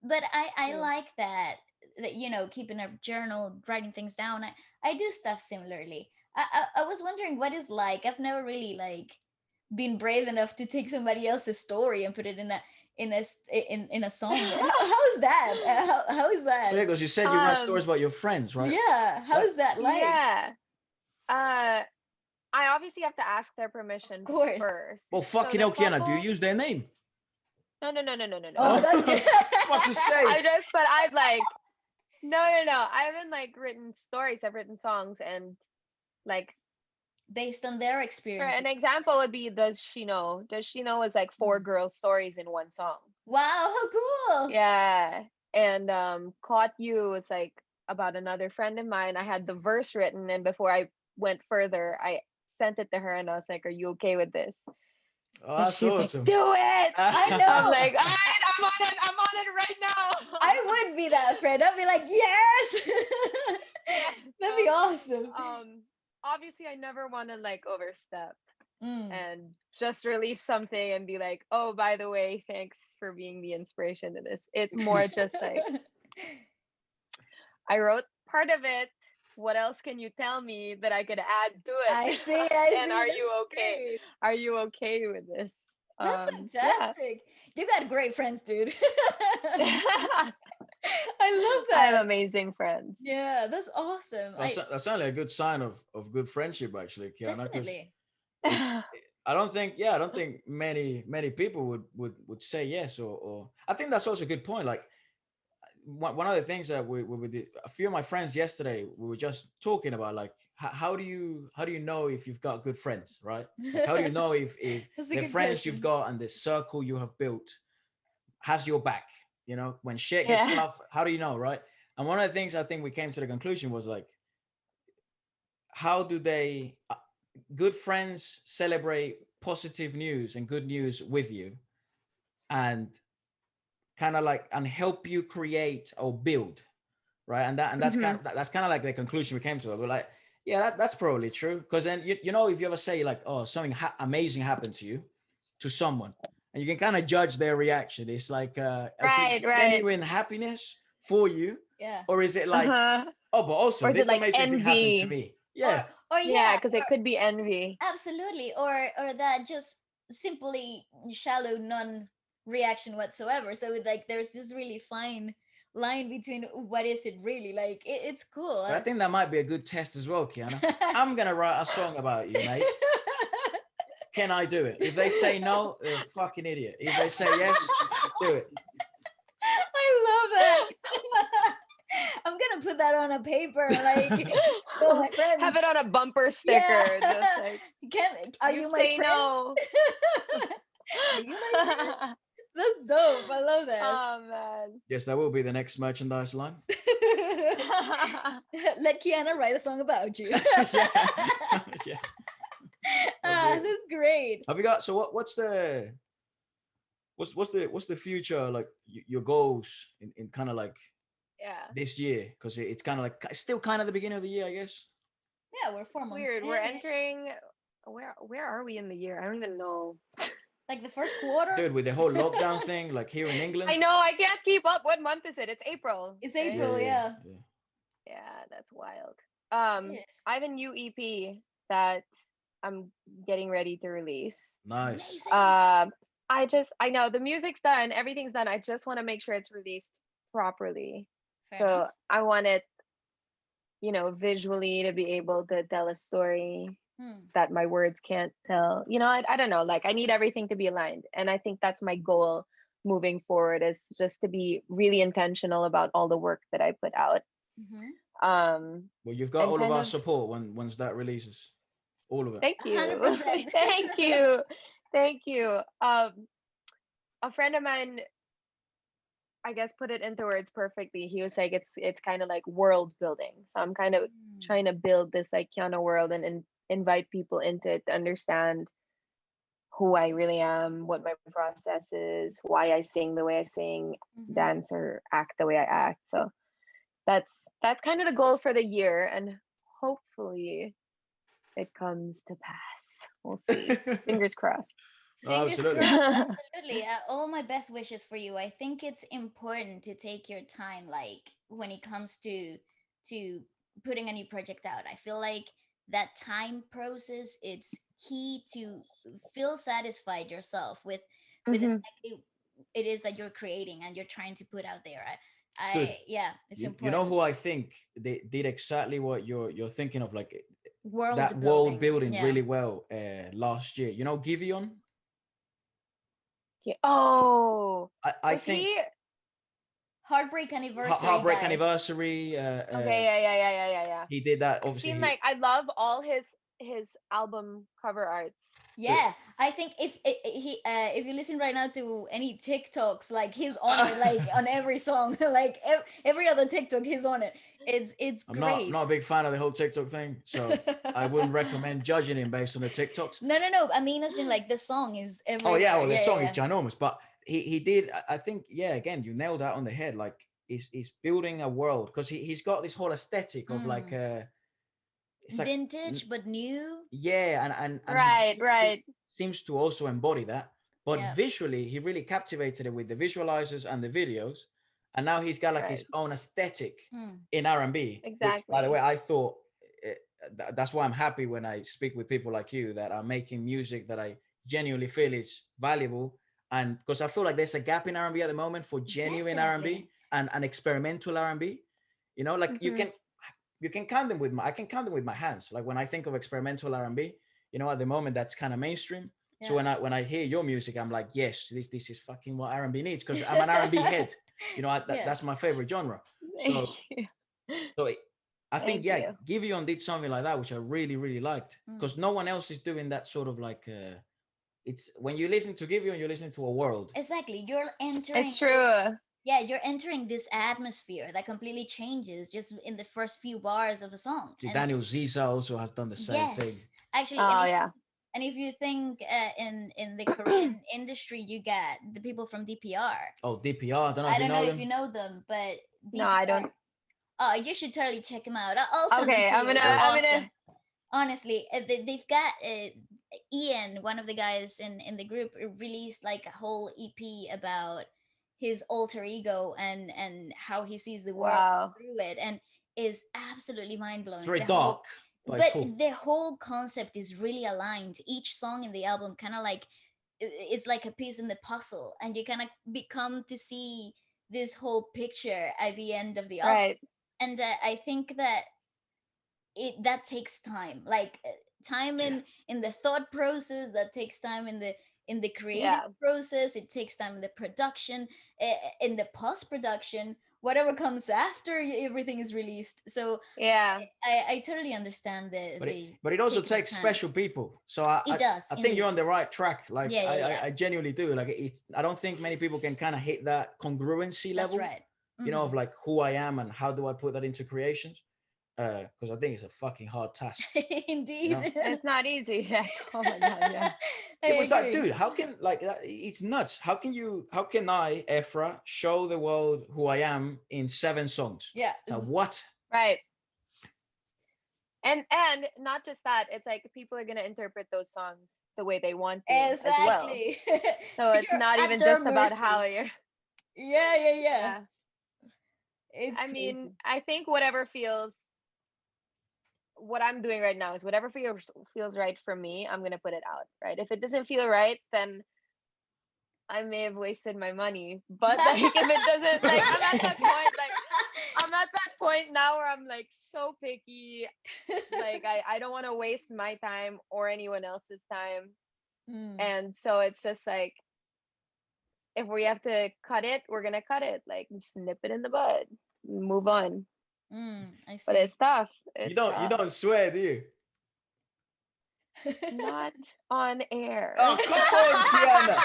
B: But I
C: True.
B: like that keeping a journal, writing things down. I do stuff similarly. I was wondering what it's like. I've never really like been brave enough to take somebody else's story and put it in a song. How is that? How is
D: Oh yeah,
B: that?
D: because you said you write stories
C: um,
D: about your friends, right?
B: Yeah, how
D: That
B: is that like?
C: yeah. Uh, I obviously have to ask their
B: Of
C: permission
B: course.
C: first.
D: well,
C: So
D: fucking
C: the
D: hell, Kiana, do you
C: couple,
D: use their name?
C: no, no, no, no, no, no, no.
B: Oh, that's good.
D: What to
C: I
D: save?
C: just, but I've like, no, no, no. I haven't like written stories. I've written songs, and like
B: Based on their
C: for
B: experiences.
C: an example would be "Does She Know?" "Does She Know" is like four
B: Mm.
C: girls' stories in one song.
B: Wow, how cool.
C: Yeah, and "Caught You" is like about another friend of mine. I had the verse written, and before I went further, I sent it to her, and I was like, "Are you okay with this?"
D: Oh,
C: And
D: that's
C: she's like,
D: awesome.
C: "Do it."
B: I
C: I'm
B: know.
C: like, "All right, I'm on it. I'm on it right now."
B: I would be that friend. I'd be like, yes.
C: Yeah.
B: That'd be
C: So,
B: awesome.
C: obviously, I never want to like overstep
B: Mm.
C: and just release something and be like, "Oh, by the way, thanks for being the inspiration to this." It's more just like I wrote part of it. What else can you tell me that I could add to it?
B: I see, I
C: And
B: see.
C: are
B: That's
C: you okay?
B: great.
C: Are you okay with this?
B: That's
C: Yeah.
B: fantastic. You got great friends, dude.
C: I
B: I love
C: have
B: that.
C: amazing friends.
B: Yeah, that's awesome.
D: That's only a good sign of good friendship, actually, Kiana. Because
B: Definitely.
D: it, I don't think many people would say yes, or I think that's also a good point. Like one of the things that we did, a few of my friends yesterday, we were just talking about like how do you know if you've got good friends, right? Like how do you know if
B: That's a
D: the
B: good
D: friends you've
B: question.
D: got and the circle you have built has your back, when shit gets
C: Yeah.
D: tough, how do you know, right? And one of the things I think we came to the conclusion was like, how do they, good friends celebrate positive news and good news with you, and kind of like, and help you create or build, right? And
C: Mm-hmm.
D: that's kind of like the conclusion we came to. We're like, yeah, that's probably true. Because then you know, if you ever say like, oh, something amazing happened to you, to someone, and you can kind of judge their reaction. It's like, is it
C: Right, right.
D: genuine happiness for you,
B: Yeah.
D: or is it like,
C: Uh-huh.
D: oh, but
C: Or
D: also
C: is it
D: this
C: like
D: amazing thing happened to
C: envy?
D: me?
B: Or
D: Yeah,
B: or
C: Yeah,
B: yeah,
C: because it could be envy.
B: absolutely. Or that just simply shallow non reaction whatsoever. So like there's this really fine line between what is it really like. It's cool.
D: but I think that might be a good test as well, Kiana. I'm gonna write a song about you, mate. Can I do it? If they say no, they're a fucking idiot. If they say yes, do it.
B: I love that. I'm gonna put that on a paper, like, oh friend,
C: Have it on a bumper
B: yeah.
C: sticker, just like
B: Are
C: you
B: you my
C: say
B: friend?
C: no.
B: Are you my friend? That's dope. I love that.
C: Oh man.
D: Yes, that will be the next merchandise line.
B: Let Kiana write a song about you.
D: Yeah, yeah.
B: That's great.
D: Have you got, so what's the future like, your goals in kind of like
C: Yeah.
D: this year, because it's kind of like, it's still kind of the beginning of the year, I guess.
B: Yeah, we're 4 months
C: Weird. We're
B: in-ish.
C: entering where are we in the year? I don't even know.
B: Like the first quarter.
D: Dude, with the whole lockdown thing, like here in England.
C: I know I can't keep up. What month is it? It's April.
B: It's
C: right?
B: April, yeah.
C: Yeah, that's wild.
B: Yes.
C: I have a new EP that I'm getting ready to release.
D: Nice.
B: Amazing.
C: I know the music's done, everything's done. I just want to make sure it's released properly.
B: Fair
C: So
B: enough.
C: I want it, visually to be able to tell a story that my words can't tell. I don't know, like I need everything to be aligned. And I think that's my goal moving forward, is just to be really intentional about all the work that I put out.
B: Mm-hmm.
D: Well, you've got
C: And
D: all of
C: kind
D: our
C: of
D: support once that releases, all of it.
C: thank you.
B: 100%.
C: Thank you. Thank you. A friend of mine, I guess, put it into words perfectly. He was like, it's kind of like world building. So I'm kind of trying to build this like Kiana world, and invite people into it to understand who I really am, what my process is, why I sing the way I sing,
B: Mm-hmm.
C: dance or act the way I act. So that's that's kind of the goal for the year, and hopefully it comes to pass. We'll see. Fingers crossed.
B: Fingers
D: Absolutely.
B: crossed. Absolutely. All my best wishes for you. I think it's important to take your time, like when it comes to putting a new project out. I feel like that time process, it's key to feel satisfied yourself with the
C: Hmm.
B: fact it is that you're creating and you're trying to put out there.
D: Dude,
B: Yeah, it's
D: you know
B: important.
D: who I think they did exactly what you're thinking of, like that
B: World
D: world
B: building.
D: building
B: Yeah.
D: really well last year. You know, Giveon.
C: Yeah. Oh,
D: I
C: was
D: think
C: he?
B: Heartbreak anniversary
D: Heartbreak
B: guy.
D: Anniversary.
C: Okay, yeah.
D: He did that.
C: I've
D: Obviously,
C: seen,
D: he.
C: like, I love all his album cover arts.
D: Dude.
B: Yeah, I think if you listen right now to any TikToks, like he's on it, like on every song, like every other TikTok, he's on it. It's
D: I'm not
B: great.
D: a big fan of the whole TikTok thing, so I wouldn't recommend judging him based on the TikToks.
B: No. I mean, as in like the song is
D: Oh yeah,
B: everywhere.
D: well the
B: Yeah,
D: song is
B: yeah.
D: ginormous, but he did. I think, yeah. Again, you nailed that on the head. Like he's building a world, because he's got this whole aesthetic of like
B: Mm.
D: it's like
B: Vintage but new.
D: yeah, and he
C: Right, right.
D: seems to also embody that. But
B: Yeah.
D: visually, he really captivated it with the visualizers and the videos, and now he's got like his
C: Right.
D: own aesthetic
B: Mm.
D: in R&B. Which, by the way,
C: Exactly.
D: I thought that's why I'm happy when I speak with people like you that are making music that I genuinely feel is valuable, and because I feel like there's a gap in R&B at the moment for genuine
B: Definitely.
D: R&B and experimental R&B. You know, like
C: Hmm.
D: you can count them with my I can count them with my hands. Like when I think of experimental R&B, you know, at the moment that's kind of mainstream. So
B: Yeah.
D: when I hear your music, I'm like, yes, this is fucking what R&B needs, because I'm an R&B head. You know,
B: Yeah.
D: that's my favorite genre.
C: Thank
D: So
C: you.
D: so I think,
C: Thank
D: yeah,
C: you.
D: Giveon did something like that, which I really liked,
B: Mm.
D: because no one else is doing that sort of like. It's when you listen to Giveon, you're listening to a world.
B: Exactly. You're entering
C: It's true.
B: yeah, you're entering this atmosphere that completely changes just in the first few bars of a song.
D: See,
B: And
D: Daniel Ziza also has done the same thing.
B: yes, actually,
C: Oh yeah.
B: and if you think in the Korean industry, you get the people from DPR.
D: Oh, DPR. I don't know
B: I
D: if you
B: don't know
D: know
B: if you
D: them.
B: know them, but
C: No, I
B: DPR.
C: don't.
B: Oh, you should totally check them out. I'll send them
C: Okay,
B: to you. They're
D: Yes.
C: I'm gonna.
B: awesome. Honestly, they've got Ian, one of the guys in the group, released like a whole EP about his alter ego and how he sees the world
C: Wow.
B: through it, and is absolutely mind
D: It's
B: blowing.
D: very
B: The whole,
D: dark, but it's
B: but
D: cool.
B: the whole concept is really aligned. Each song in the album kind of like it's like a piece in the puzzle, and you kind of become to see this whole picture at the end of the album.
C: Right.
B: And I think that it that takes time, like time
D: Yeah.
B: in the thought process, that takes time in the creative
C: Yeah.
B: process, it takes time in the production, in the post production, whatever comes after everything is released. So
C: Yeah.
B: I totally understand
D: But it
B: the
D: but it also
B: taking the
D: takes
B: time.
D: special people. So
B: It does
D: I think you're
B: indeed.
D: on the right track. Like
B: Yeah, yeah, yeah.
D: I genuinely do. Like I don't think many people can kind of hit that congruency
B: That's
D: level,
B: right.
D: you know,
B: Hmm.
D: of like who I am and how do I put that into creations. Because I think it's a fucking hard task, you know.
B: Indeed.
C: It's not easy. Oh my god. Yeah.
B: I
D: It was like,
B: agree.
D: dude, how can like it's nuts. How can I, Ephra, show the world who I am in 7 songs?
B: Yeah.
D: So what?
C: Right. And not just that, it's like people are gonna interpret those songs the way they want to as well.
B: Exactly.
C: So
B: So
C: it's
B: you're
C: not
B: at
C: even
B: their
C: just about how
B: mercy.
C: you're.
B: Yeah, yeah, yeah.
C: Yeah.
B: It's
C: I mean,
B: crazy.
C: I think what I'm doing right now is whatever feels right for me, I'm gonna put it out. Right. If it doesn't feel right, then I may have wasted my money. But like if it doesn't, like I'm at that point, now where I'm like so picky. Like I don't want to waste my time or anyone else's time.
B: Mm,
C: And so it's just like if we have to cut it, we're gonna cut it. Like just nip it in the bud. Move on.
B: I
C: But
B: see.
C: it's tough.
D: You
C: It's
D: don't you
C: tough.
D: don't swear, do you?
C: Not on air.
D: Oh, come on, Kiana.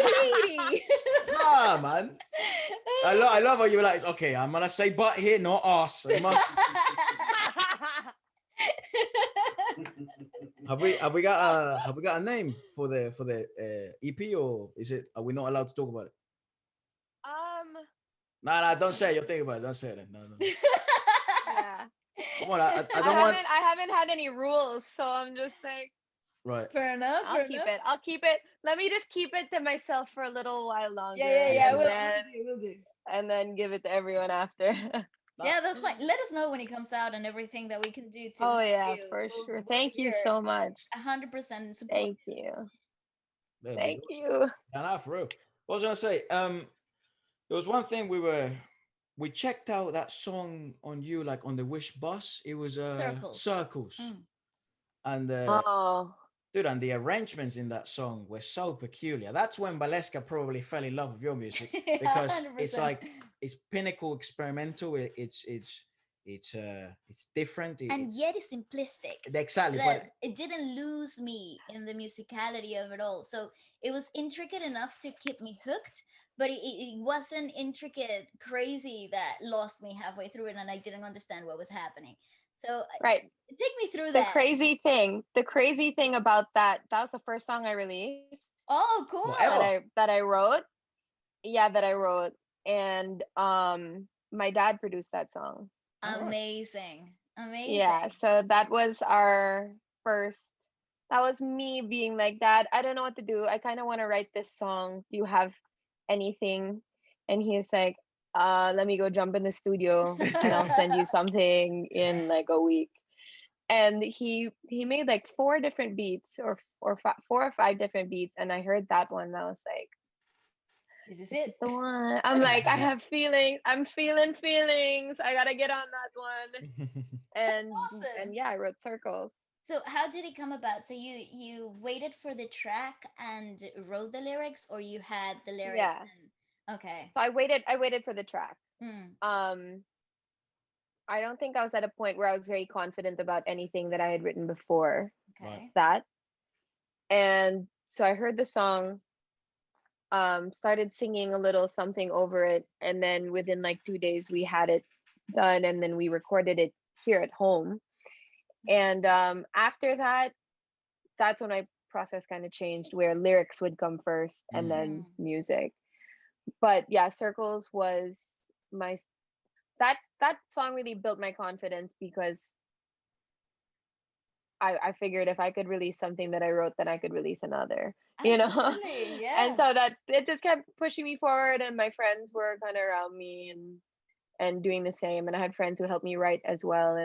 B: Lady.
D: Nah, man. I love how you were like, okay, I'm gonna say butt here, not ass. I must. Have we got a name for the EP, or is it, are we not allowed to talk about it?
C: um
D: Nah, don't say it. You'll think about it. Don't say it. No.
C: yeah.
D: Come on, I don't want.
C: I haven't had any rules, so I'm just like
D: Right.
B: Fair enough.
C: I'll
B: Fair
C: keep
B: enough.
C: it. I'll keep it. Let me just keep it to myself for a little while
B: Yeah,
C: longer
B: yeah,
D: Yes,
B: yeah.
D: yes.
B: We'll do.
C: and then give it to everyone after.
D: Nah,
B: Yeah, that's fine. Let us know when it comes out and everything that we can do to
C: Oh
B: help
C: yeah,
B: you.
C: for sure.
B: We'll
C: Thank you
B: hear
C: so much.
B: 100% support.
C: Thank you.
D: that'd be
C: Thank
D: awesome.
C: you.
D: Nah, for real. What was I gonna say? There was one thing we checked out that song on you, like on the Wish bus. It was
B: Circles.
D: Circles,
B: Mm.
D: and
C: Oh,
D: dude, and the arrangements in that song were so peculiar. That's when Waleska probably fell in love with your music,
B: Yeah,
D: because it's
B: 100%.
D: like it's pinnacle experimental. It's different.
B: And yet it's simplistic.
D: Exactly,
B: That
D: but
B: it didn't lose me in the musicality of it all. So it was intricate enough to keep me hooked, but it wasn't intricate crazy that lost me halfway through it and I didn't understand what was happening. So
C: right.
B: take me through
C: The
B: that.
C: crazy thing about that was the first song I released
B: Oh,
C: that
B: cool.
D: whatever.
C: I wrote. Yeah, that I wrote. And my dad produced that song.
D: All right.
B: Amazing.
C: Yeah,
B: Amazing.
C: so that was our first. That was me being like, Dad, I don't know what to do. I kind of want to write this song. Do you have anything? And he's like, let me go jump in the studio and I'll send you something in like a week. And he made like four different beats or 4 or 5 different beats, and I heard that one and I was like,
B: This is
C: this is
B: it.
C: the one. I'm like, I have feelings. I'm feeling feelings. I gotta get on that one. And
B: Awesome.
C: yeah, I wrote Circles.
B: So how did it come about? So you waited for the track and wrote the lyrics, or you had the lyrics
C: Yeah.
B: and okay.
C: So I waited for the track.
B: Mm,
C: Um I don't think I was at a point where I was very confident about anything that I had written before
D: Right.
B: okay.
C: that. And so I heard the song started singing a little something over it, and then within like 2 days we had it done, and then we recorded it here at home. And after that, that's when my process kind of changed, where lyrics would come first and
D: Mm.
C: then
B: Mm.
C: music. But yeah, Circles was my that song really built my confidence, because I figured if I could release something that I wrote, then I could release another, you know?
B: Absolutely,
C: And
B: yeah.
C: so that it just kept pushing me forward, and my friends were kind of around me and doing the same, and I had friends who helped me write as well,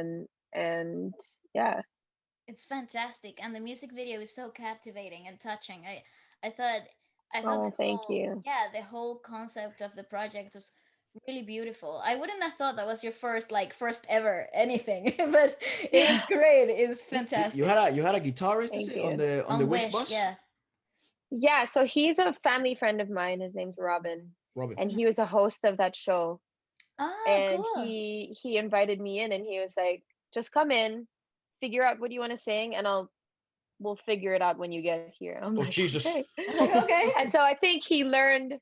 C: and yeah.
B: It's fantastic, and the music video is so captivating and touching. I thought I thought
C: Oh,
B: the
C: thank
B: whole,
C: you.
B: yeah, the whole concept of the project was really beautiful. I wouldn't have thought that was your first ever anything, but it was great. It's fantastic.
D: You had a guitarist, is
C: Thank
D: it,
C: you.
D: on the
B: On
D: Wish
B: Wish,
D: bus?
B: yeah.
C: Yeah, so he's a family friend of mine. His name's Robin,
D: Robin.
C: and he
B: Mhm.
C: was a host of that show.
B: Ah,
C: And
B: cool.
C: he invited me in, and he was like, "Just come in, figure out what you want to sing, and we'll figure it out when you get here." I'm
D: Oh
C: like,
D: Jesus.
C: "Okay."
B: Okay.
C: And so I think he learned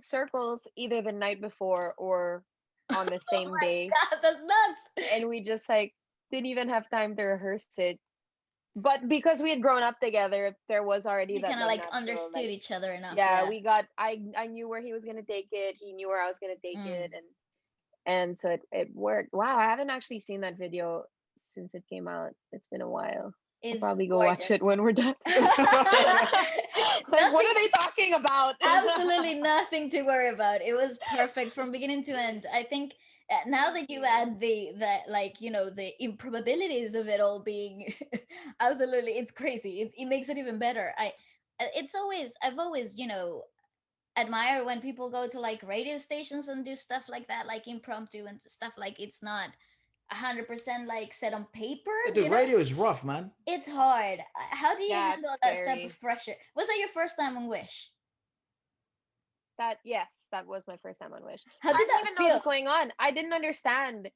C: Circles either the night before or on the
B: Oh
C: same
B: my
C: day,
B: god, that's nuts.
C: and we just like didn't even have time to rehearse it. But because we had grown up together, there was already
B: You
C: that
B: kind of
C: like
B: like
C: natural
B: understood
C: like,
B: each other enough,
C: yeah,
B: yeah.
C: we got I knew where he was gonna take it, he knew where I was gonna take it,
B: Mm.
C: and so it worked. Wow, I haven't actually seen that video since it came out. It's been a while. I'll
B: It's
C: probably go watch it
B: gorgeous.
C: when we're done. Like, what
B: Nothing,
C: are they talking about?
B: absolutely nothing to worry about. It was perfect from beginning to end. I think now
C: Thank
B: that you
C: you.
B: add the like, the improbabilities of it all being absolutely, it's crazy. It makes it even better. I've always, admire when people go to like radio stations and do stuff like that, like impromptu and stuff, like it's not 100% like set on paper,
D: Yeah, dude, radio is rough, man.
B: it's hard. How do you
C: Yeah, it's
B: handle that step
C: scary.
B: of pressure? Was that your first time on Wish?
C: That Yes, that was my first time on Wish.
B: How
C: I
B: did
C: didn't
B: that
C: even know what
B: feel?
C: was going on. I didn't understand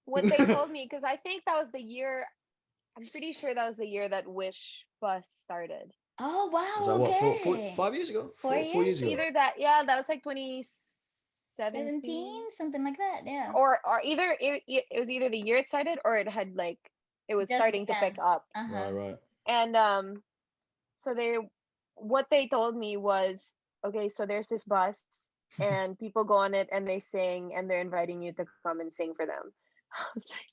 C: what they told me, because I think that was the year. I'm pretty sure that was the year that Wish Bus started.
B: Oh
D: Was
B: wow,
D: that what,
B: okay.
D: 5 years ago?
B: Four
D: Four
B: years
D: years ago.
C: Either that, yeah, that was like
B: 17,
C: 2017,
B: something like that, yeah.
C: or either it was either the year it started, or it was
B: Just
C: starting to pick
B: began.
C: up.
D: Right,
B: Uh-huh.
D: right.
C: And so what they told me was, okay, so there's this bus, and people go on it and they sing, and they're inviting you to come and sing for them. I was like,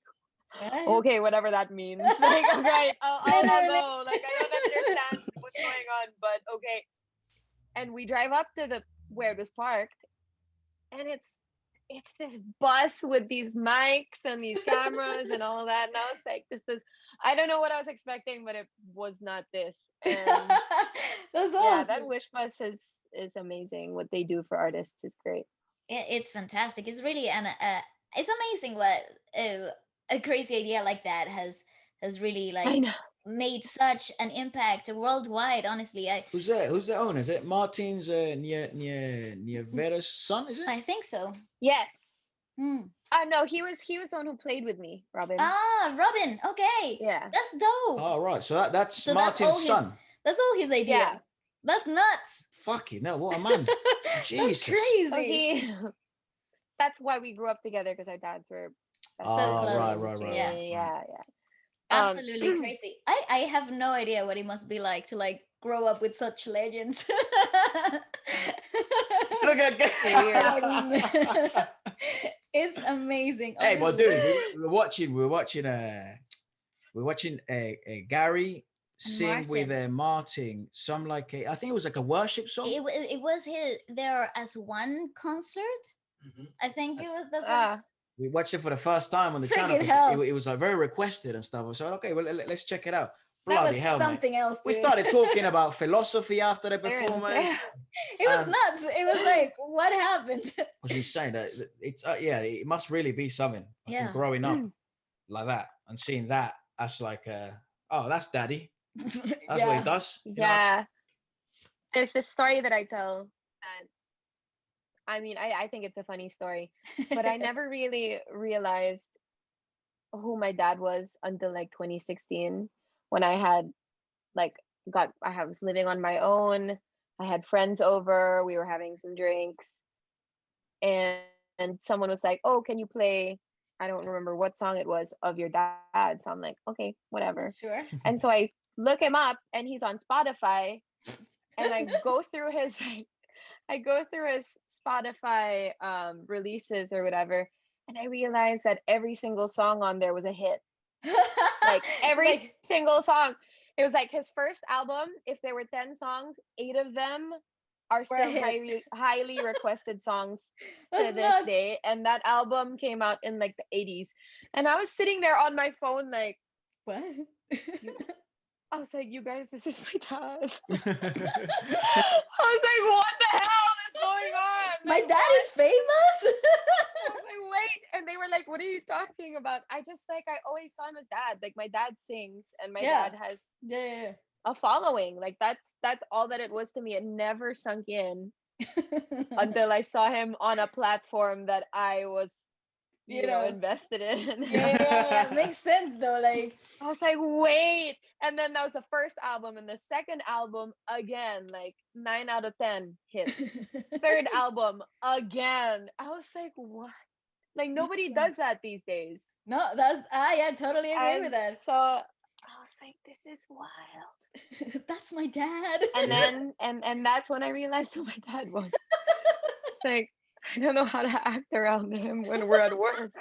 B: Yeah.
C: okay, whatever that means. Like, all right, I'll
B: Literally.
C: go. Like, I don't understand what's going on, but okay. And we drive up to the where it was parked, and it's this bus with these mics and these cameras and all of that, and I was like, this is, I don't know what I was expecting, but it was not this. And
B: That's
C: yeah, that
B: awesome.
C: Wish Bus is amazing. What they do for artists is great.
B: It's fantastic. It's really it's amazing what a crazy idea like that has really
C: I
B: like
C: know.
B: made such an impact worldwide. Honestly, I
D: Who's that? Who's the owner? Is it Martin's Nievera's son? Is it?
B: I think so.
C: Yes.
B: Hmm.
C: No, he was the one who played with me, Robin.
B: Ah, Robin. Okay,
C: Yeah.
B: that's dope.
D: Oh, right. So that's
B: So
D: Martin's son.
B: that's all his idea.
C: Yeah.
B: That's nuts.
D: Fucking no, what a man.
B: That's
D: Jesus.
C: So
B: crazy.
C: he that's why we grew up together, because our dads were best
B: So
D: Oh,
C: friends in the
D: right,
B: close.
D: right, right,
C: industry.
B: Yeah.
D: right, right.
C: Yeah, yeah.
B: Absolutely crazy. I have no idea what it must be like to like grow up with such legends.
D: Look
C: Weird.
B: Um,
D: at.
B: it's amazing,
D: Hey, but
B: honestly.
D: dude, we were watching Gary
B: And
D: sing with
B: Martin,
D: Martin. Some like I think it was like a worship song.
B: it was his there as one concert.
D: Mhm.
B: I think it
D: That's-
B: was that's what.
C: Ah,
D: We watched it for the first time on the channel
B: Freaking
D: because it,
B: hell,
D: it was like very requested and stuff. So okay, well let's check it out.
B: that
D: Bloody
B: was
D: hell, mate!
B: something else,
D: We
B: dude.
D: started talking about philosophy after the
C: there.
D: performance,
B: It was
D: and
B: nuts. It was like, what happened?
D: was insane. That it's yeah, it must really be something. Fucking
B: Yeah.
D: growing up like that and seeing that as like oh, that's daddy. That's what he
B: Yeah.
D: does.
C: Yeah. There's this story that I tell that, I mean, I think it's a funny story, but I never really realized who my dad was until like 2016, when I had like I was living on my own. I had friends over, we were having some drinks, and someone was like, "Oh, can you play?" I don't remember what song it was of your dad. So I'm like, "Okay, whatever."
B: Sure.
C: And so I look him up, and he's on Spotify, and I go through his like, I go through his Spotify releases or whatever, and I realized that every single song on there was a hit. Like
B: It's
C: every
B: like,
C: single song. It was like his first album. If there were 10 songs, 8 of them are
B: we're a
C: still
B: hit.
C: highly requested songs to
B: That's
C: this
B: nuts.
C: day. And that album came out in like the 80s. And I was sitting there on my phone like,
B: What?
C: you I was like, you guys, this is my dad. I was like, what the hell is going on?
B: My
C: Like,
B: dad
C: what?
B: is famous.
C: I was like, wait. And they were like, what are you talking about? I just like, I always saw him as dad. Like, my dad sings and my
B: Yeah.
C: dad has
B: Yeah.
C: a following. Like, that's all that it was to me. It never sunk in
B: Yeah.
C: until I saw him on a platform that I was,
B: You know.
C: invested in.
B: Yeah. Makes sense though. Like,
C: I was like, wait. And then that was the first album. And the second album, again, like 9 out of 10 hits. Third album, again. I was like, what? Like,
B: makes
C: nobody
B: sense.
C: does that these days.
B: No, that's I yeah, totally agree with
C: And
B: that.
C: so I was like, this is wild.
B: That's my dad.
C: And
D: Yeah.
C: then, and that's when I realized who my dad was. It's like, I don't know how to act around him when we're at work.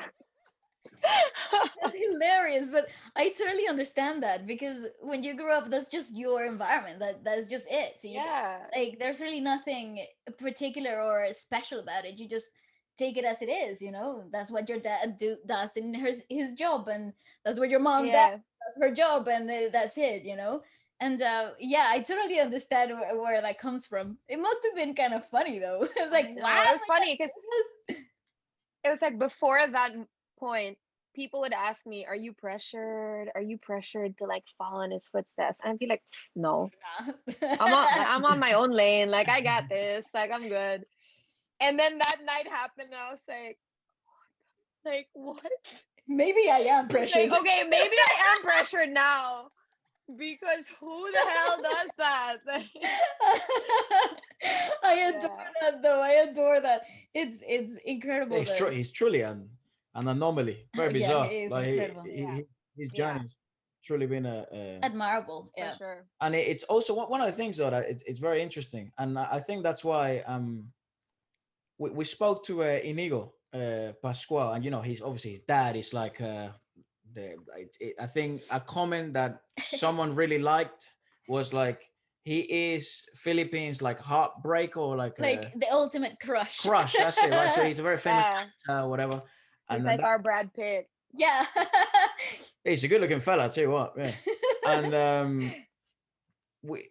B: That's hilarious, but I totally understand that because when you grow up, that's just your environment. That's just it. So you
C: Yeah.
B: like there's really nothing particular or special about it. You just take it as it is. That's what your dad does in his job, and that's what your mom
C: Yeah.
B: does her job, and that's it. And yeah, I totally understand where that comes from. It must have been kind of funny though. It's
C: I
B: like,
C: know.
B: wow,
C: It was
B: my dad
C: funny because
B: did this.
C: it was like before that point, people would ask me, "Are you pressured? Are you pressured to like follow in his footsteps?" And I'd be like, "No, I'm on my own lane. Like I got this. Like I'm good." And then that night happened, and I was like, what?
B: Maybe I am
C: It's like,
B: pressured.
C: okay, maybe I am pressured now because who the hell does that?
B: I adore
C: Yeah,
B: that though. I adore that. It's incredible
D: He's
B: though.
D: he's truly an anomaly, very
B: Yeah, he
D: bizarre.
B: is
D: Like
B: incredible.
D: his
B: Yeah.
D: journey has truly been a
B: Admirable.
C: for
B: Yeah.
C: sure.
D: and it's also one of the things though that it's very interesting, and I think that's why we spoke to Inigo Pascual, and he's obviously his dad is like I think a comment that someone really liked was like he is Philippines like heartbreak or like
B: Like the ultimate crush.
D: crush. That's it, right? So he's a very famous
C: Yeah,
D: actor, whatever,
C: he's
D: and then
C: like our Brad Pitt.
B: Yeah.
D: he's a good looking fella. I tell you what, yeah. And we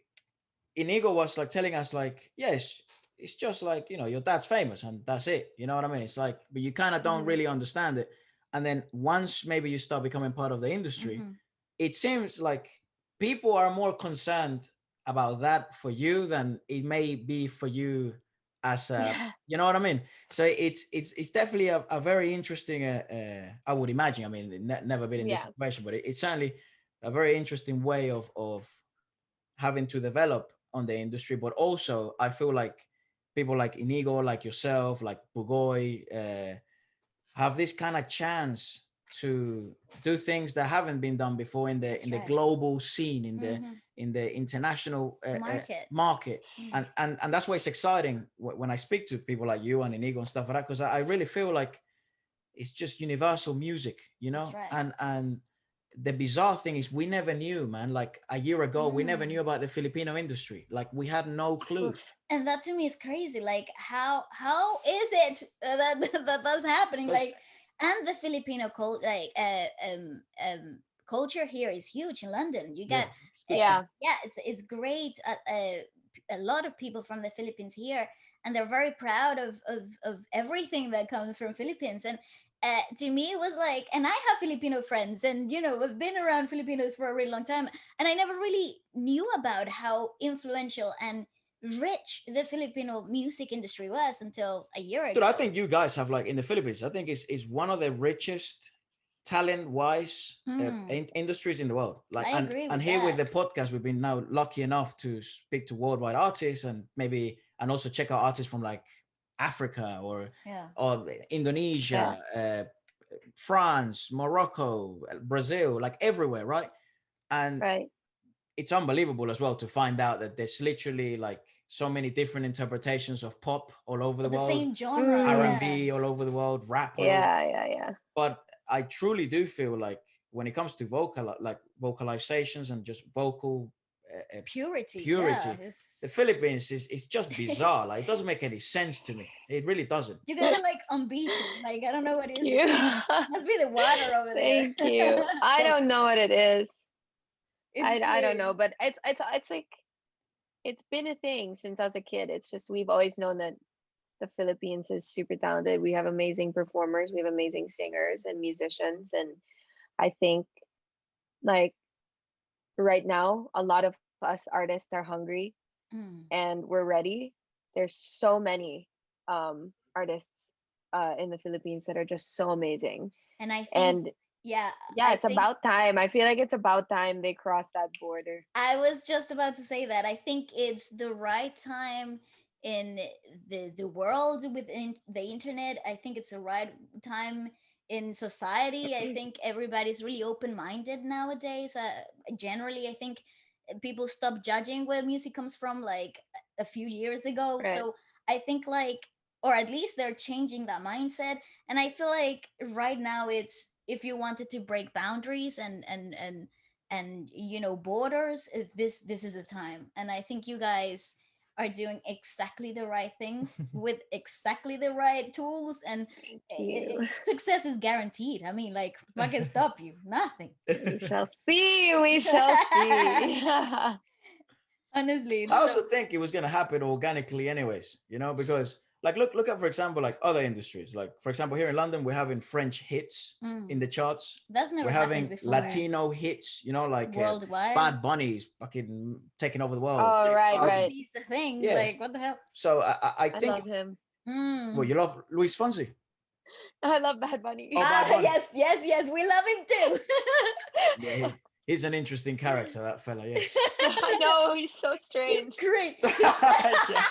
D: Inigo was like telling us like, yes, it's just like your dad's famous and that's it. You know what I mean? It's like, but you kind of don't
C: Hmm.
D: really understand it. And then once maybe you start becoming part of the industry,
B: Mhm.
D: it seems like people are more concerned about that for you than it may be for you as a,
C: Yeah,
D: you know what I mean? So it's definitely a very interesting I would imagine, I mean never been in this
C: yeah,
D: situation, but it's certainly a very interesting way of having to develop on the industry. But also I feel like people like Inigo, like yourself, like Bugoy, have this kind of chance to do things that haven't been done before in the
B: That's
D: in the
B: right.
D: global scene, in the
B: Mhm.
D: in the international
B: Market.
D: market.
B: Mm.
D: And that's why it's exciting when I speak to people like you and Inigo and stuff like that, because I really feel like it's just universal music,
B: That's right.
D: and the bizarre thing is we never knew, man. Like a year ago we never
B: Mm.
D: knew about the Filipino industry. Like we had no clue.
C: oof,
B: And that to me is crazy. Like how is it that's happening?
D: Because
B: Like, and the Filipino culture here is huge in London. You
D: yeah,
B: got
D: it's good
C: yeah,
D: scene.
B: yeah, it's great. A lot of people from the Philippines here, and they're very proud of everything that comes from Philippines. And to me, it was like, and I have Filipino friends, and I've been around Filipinos for a really long time, and I never really knew about how influential and rich the Filipino music industry was until a year
D: Dude, I
B: ago.
D: think you guys have like in the Philippines, I think it's one of the richest talent wise
B: Hmm.
D: industries in the world. Like,
B: I agree
D: and
B: with
D: here with
B: that.
D: the podcast, we've been now lucky enough to speak to worldwide artists, and maybe and also check out artists from like Africa
B: Yeah.
D: or
C: Yeah.
D: Indonesia, France, Morocco, Brazil, like everywhere, right? And
C: Right.
D: it's unbelievable as well to find out that there's literally like so many different interpretations of pop all over the
B: The
D: world,
B: same genre,
C: Mm.
B: yeah.
D: R&B all over the world, rap all over.
C: Yeah. Yeah. Yeah.
D: But I truly do feel like when it comes to vocalizations and just vocal
B: Purity, yeah.
D: purity, the Philippines is just bizarre. Like, it doesn't make any sense to me. It really doesn't.
B: You guys are like unbeaten. Like I don't know what
C: Thank
B: is it.
C: you.
B: Must be the water over there.
C: Thank you. I
D: So
C: don't know what it is.
B: It's
C: I don't know,
B: great.
C: but it's like it's been a thing since I was a kid. It's just we've always known that the Philippines is super talented. We have amazing performers, we have amazing singers and musicians, and I think like right now a lot of us artists are hungry
B: Mm.
C: and we're ready. There's so many artists in the Philippines that are just so amazing.
B: And I think,
C: And
B: yeah,
C: yeah,
B: I
C: it's
B: think
C: about time. I feel like it's about time they cross that border.
B: I was just about to say that. I think it's the right time in the world within the internet. I think it's the right time in society. I think everybody's really open minded nowadays. Generally, I think people stop judging where music comes from like a few years ago.
C: Right.
B: So I think like, or at least they're changing that mindset. And I feel like right now it's if you wanted to break boundaries and borders, this is a time. And I think you guys are doing exactly the right things with exactly the right tools, and
C: Thank you.
B: success is guaranteed. I mean, like, what can stop you? Nothing.
C: We shall see. We shall see.
B: Honestly,
D: I
B: it's
D: also
B: so.
D: think it was going to happen organically anyways, because like look at, for example, like other industries. Like, for example, here in London, we're having French hits in
B: Mm,
D: the charts.
B: that's
D: We're
B: never happened
D: having
B: before
D: Latino hits, like
B: worldwide.
D: Bad Bunny's fucking taking over the world.
C: Oh, right, right.
B: Fonzie's a thing.
D: Yes.
B: Like, what the hell?
D: So I
C: I
D: think,
C: love him.
D: well,
B: Mm.
D: you love Luis Fonsi.
C: I love Bad Bunny.
D: Oh, Bad Bunny.
B: Yes, yes, yes. We love him too.
D: Yeah, he's an interesting character, that fella. Yes.
C: I know he's so
B: He's
C: strange.
B: great.
D: Yeah.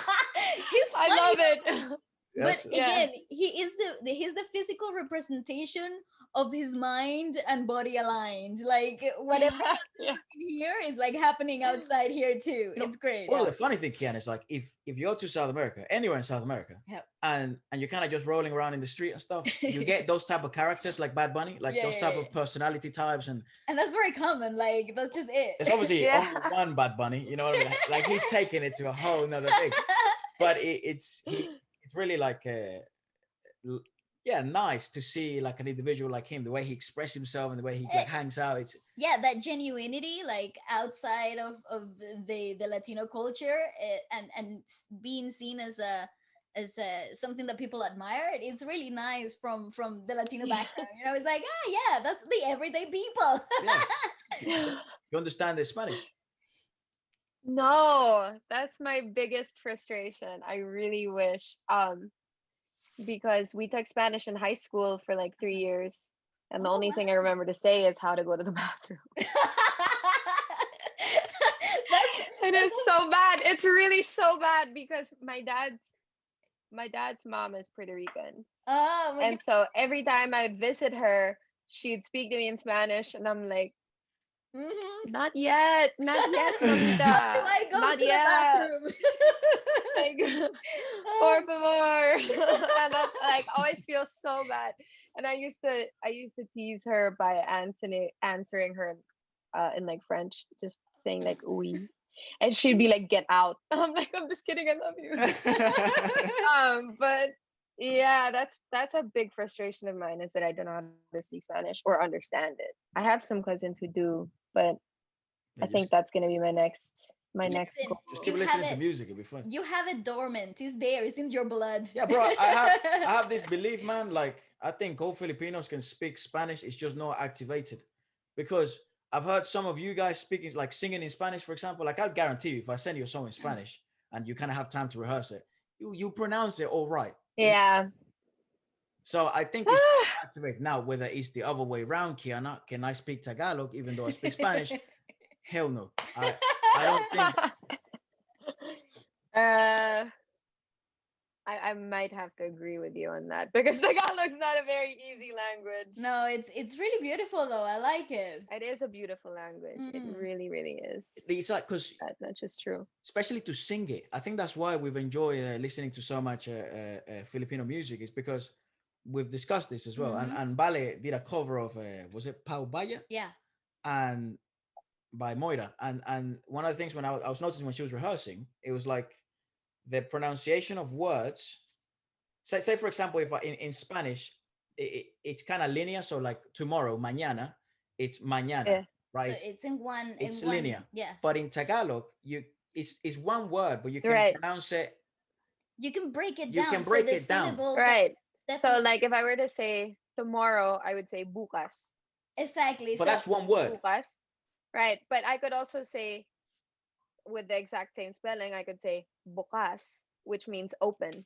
B: He's
C: I
B: funny
C: love
B: though.
C: it.
B: But
D: Yes.
C: Yeah.
B: again, he's the physical representation of his mind and body aligned. Like whatever
C: Yeah.
B: in here is like happening outside here too.
D: You know,
B: It's great.
D: well,
B: Yeah.
D: the funny thing, Kian, is like if you go to South America, anywhere in South America,
B: Yeah.
D: and you're kind of just rolling around in the street and stuff, you get those type of characters like Bad Bunny, like
B: Yeah,
D: those
B: yeah,
D: type
B: yeah.
D: of personality types, and
B: And that's very common. Like that's just
D: there's
B: it.
D: obviously
C: Yeah.
D: only one Bad Bunny, you know what I mean? Like he's taking it to a whole nother thing, but it's really like yeah, nice to see like an individual like him, the way he expresses himself and the way he
B: Eh,
D: like hangs out. It's
B: yeah, that genuinity, like outside of the Latino culture, and being seen as something that people admire, it's really nice from the Latino
C: Yeah.
B: background. It's like, ah, yeah, that's the everyday people.
D: yeah. You understand the Spanish?
C: No, that's my biggest frustration. I really wish. Because we took Spanish in high school for like 3 years, and the
B: Oh
C: only thing I
B: wow.
C: remember to say is how to go to the bathroom.
B: that's
C: It
B: that's
C: is so bad. It's really so bad because my dad's mom is Puerto Rican.
B: oh my god.
C: And so every time I'd visit her, she'd speak to me in Spanish and I'm like,
B: Mhm.
C: not yet,
B: How do
C: mamita.
B: I go
C: Not
B: to the
C: yet.
B: bathroom?
C: Like,
B: Oh,
C: por favor. And that like always feels so bad. And I used to tease her by answering her in like French, just saying like oui. And she'd be like, get out. I'm like, I'm just kidding, I love you. But yeah, that's a big frustration of mine is that I don't know how to speak Spanish or understand it. I have some cousins who do, but I
D: Yeah,
C: think that's gonna be my next
B: listen,
C: goal.
D: just keep
B: you have
D: listening to
B: it.
D: music, it'll be fun.
B: You have it dormant. It's there. It's in your blood.
D: Yeah, bro, I have this belief, man. Like, I think all Filipinos can speak Spanish. It's just not activated, because I've heard some of you guys speaking, like singing in Spanish, for example. Like, I'll guarantee you, if I send you a song in Spanish and you kind of have time to rehearse it, you pronounce it all right.
C: Yeah.
D: So I think it's activate now. Whether it's the other way around, Kiana, can I speak Tagalog even though I speak Spanish? Hell no. I don't think.
C: uh, I might have to agree with you on that because Tagalog's not a very easy language.
B: No, it's really beautiful though. I like it.
C: It is a beautiful language. It
B: Mm.
C: really, really is.
D: It's like because
C: That's just true.
D: especially to sing it. I think that's why we've enjoyed listening to so much Filipino music. Is because we've discussed this as well.
B: Mhm.
D: And Vale did a cover of was it Pau Baya
B: Yeah.
D: and by Moira. And one of the things when I was noticing when she was rehearsing, it was like the pronunciation of words. Say for example, if in Spanish, it's kind of linear. So like tomorrow, mañana, it's mañana,
C: Yeah.
B: So
D: right?
B: it's in one
D: It's
B: in one.
D: linear.
B: Yeah.
D: But in Tagalog, it's one word, but you can
C: Right.
D: pronounce it.
B: You can break it
D: You can
B: down. So
D: break
B: the
D: it down.
B: syllables are
C: Right. So
B: definitely
C: like if I were to say tomorrow, I would say bukas.
B: exactly.
D: But
B: So
D: that's one word.
C: Bukas. Right. But I could also say with the exact same spelling, I could say bukas, which means open.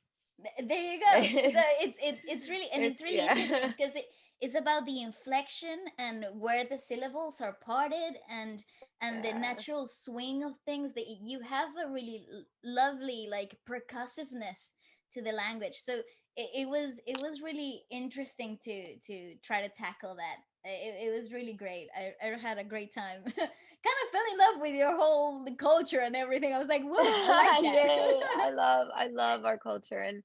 B: there you go. So
C: Right?
B: it's really and it's really
C: Yeah.
B: interesting because it's about the inflection and where the syllables are parted and the
C: Yeah.
B: natural swing of things that you have a really lovely like percussiveness to the language. So it was really interesting to try to tackle that. It was really great. I had a great time. Kind of fell in love with your whole culture and everything. I was like, whoa, I like
C: Yay.
B: that.
C: I love our culture and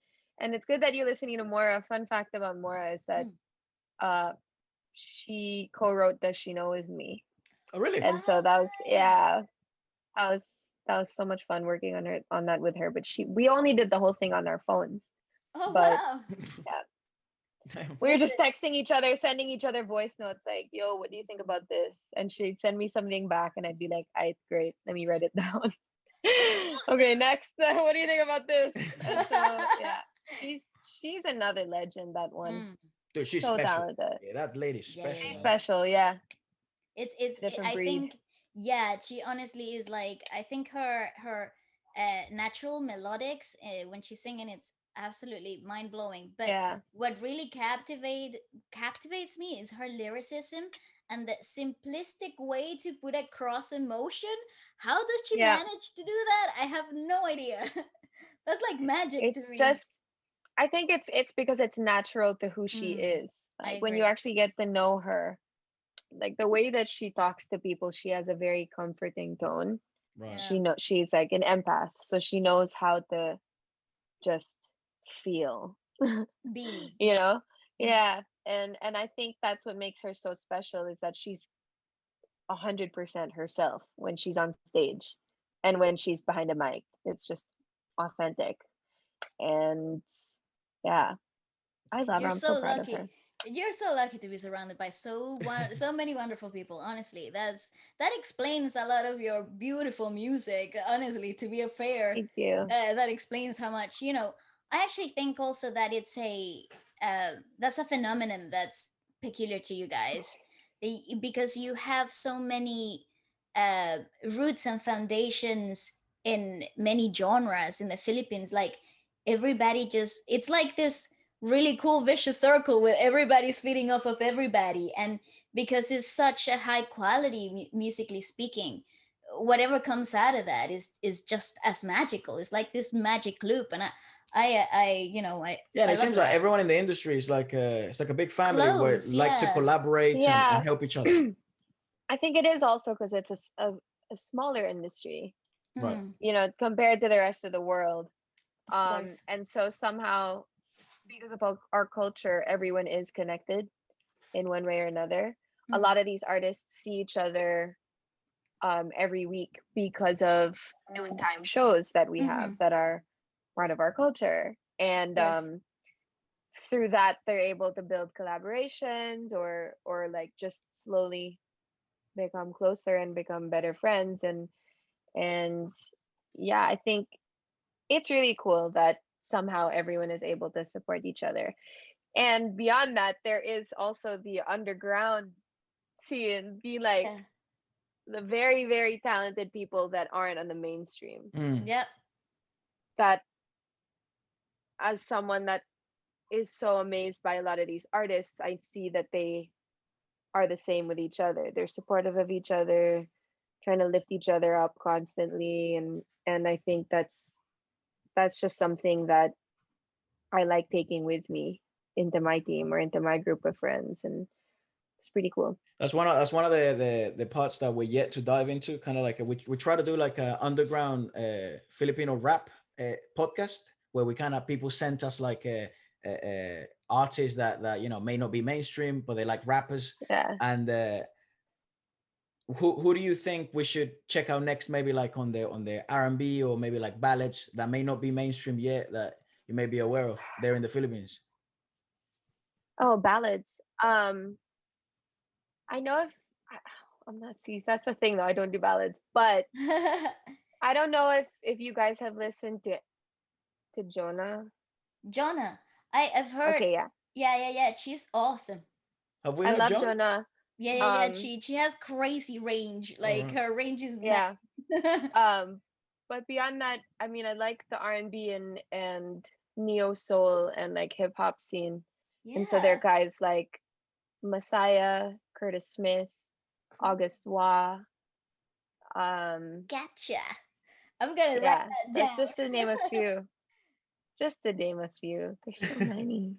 C: it's good that you're listening to Mora. A fun fact about Mora is that
B: Mm.
C: uh she co-wrote Does She Know with me.
D: Oh, really?
C: And so that was
B: Why?
C: that was that was so much fun working on that with her. But we only did the whole thing on our phones.
B: Oh
C: But
B: wow.
C: yeah,
D: Damn.
C: we were
B: Was
C: just
B: it
C: texting each other, sending each other voice notes like, yo, what do you think about this? And she'd send me something back and I'd be like, I great, let me write it down.
B: that's
C: Okay,
B: awesome.
C: next. What do you think about this? And so yeah, she's another legend, that one.
B: Mm,
D: Dude, she's
C: So
D: special.
C: talented.
D: Yeah, that lady's
B: yeah, yeah,
D: special,
C: She's
B: yeah.
D: man.
C: special, yeah. Different
B: I
C: breed.
B: think yeah, she honestly is like I think her natural melodics when she's singing it's absolutely mind blowing. But
C: Yeah.
B: what really captivates me is her lyricism and the simplistic way to put across emotion. How does she
C: Yeah.
B: manage to do that? I have no idea. That's like magic to
C: It's
B: me.
C: just I think it's because it's natural to who she
B: Mm,
C: is.
B: I
C: Like when you
B: agree.
C: actually get to know her, like the way that she talks to people, she has a very comforting tone.
D: Right.
B: Yeah.
C: She's like an empath, so she knows how to just feel.
B: B.
C: You
B: Yeah.
C: know?
B: Mm.
C: Yeah. And I think that's what makes her so special is that she's 100% herself when she's on stage and when she's behind a mic. It's just authentic. And yeah, I love her.
B: You're
C: I'm so
B: so
C: proud of
B: lucky.
C: her.
B: You're so lucky to be surrounded by so many wonderful people. Honestly, that explains a lot of your beautiful music. Honestly, to be fair,
C: Thank you.
B: that explains how much you know. I actually think also that it's a that's a phenomenon that's peculiar to you guys, because you have so many roots and foundations in many genres in the Philippines. Like everybody just it's like this really cool vicious circle where everybody's feeding off of everybody, and because it's such a high quality musically speaking, whatever comes out of that is just as magical. It's like this magic loop, and
D: Yeah, and
B: I
D: it
B: love
D: seems like
B: that.
D: everyone in the industry is like it's like a big family where
B: Close,
D: like to
B: yeah.
D: collaborate and
C: Yeah.
D: help each other.
C: I think it is also because it's a smaller industry,
D: Right.
B: Mm,
C: compared to the rest of the world.
B: of course.
C: And so somehow, because of our culture, everyone is connected in one way or another. A
B: Mm,
C: lot of these artists see each other every week because of noontime shows that we have
B: mm-hmm.
C: that are part of our culture. And
B: Yes.
C: through that, they're able to build collaborations or like just slowly become closer and become better friends. And yeah, I think it's really cool that somehow everyone is able to support each other. And beyond that, there is also the underground scene, be like
B: Yeah.
C: the very, very talented people that aren't on the mainstream.
D: Mm.
B: Yep.
C: That as someone that is so amazed by a lot of these artists. I see that they are the same with each other. They're supportive of each other, trying to lift each other up constantly, and I think that's just something that I like taking with me into my team or into my group of friends, and it's pretty cool.
D: That's one of the parts that we're yet to dive into. Kind of like we try to do like a underground Filipino rap podcast where we kind of people sent us like artists that may not be mainstream but they like rappers.
C: Yeah.
D: And who do you think we should check out next? Maybe like on the R&B or maybe like ballads that may not be mainstream yet that you may be aware of there in the Philippines.
C: Oh, ballads. I know if I'm not, see, that's the thing though. I don't do ballads, but I don't know if you guys have listened to Jonah.
B: Jonah, I've heard.
C: Okay, yeah.
B: Yeah. She's awesome.
D: Have we
C: I
D: heard
C: love
D: John?
C: Jonah.
B: Yeah. She has crazy range.
D: All
B: Like
D: right.
B: her range is mad.
C: Yeah. But beyond that, I mean, I like the R&B and neo soul and like hip hop scene. And so there are
B: Yeah.
C: guys like Messiah, Curtis Smith, August Wah.
B: Gotcha. I'm gonna write
C: Yeah,
B: that
C: that's
B: down.
C: just to name a few. Just to name a few. There's so many.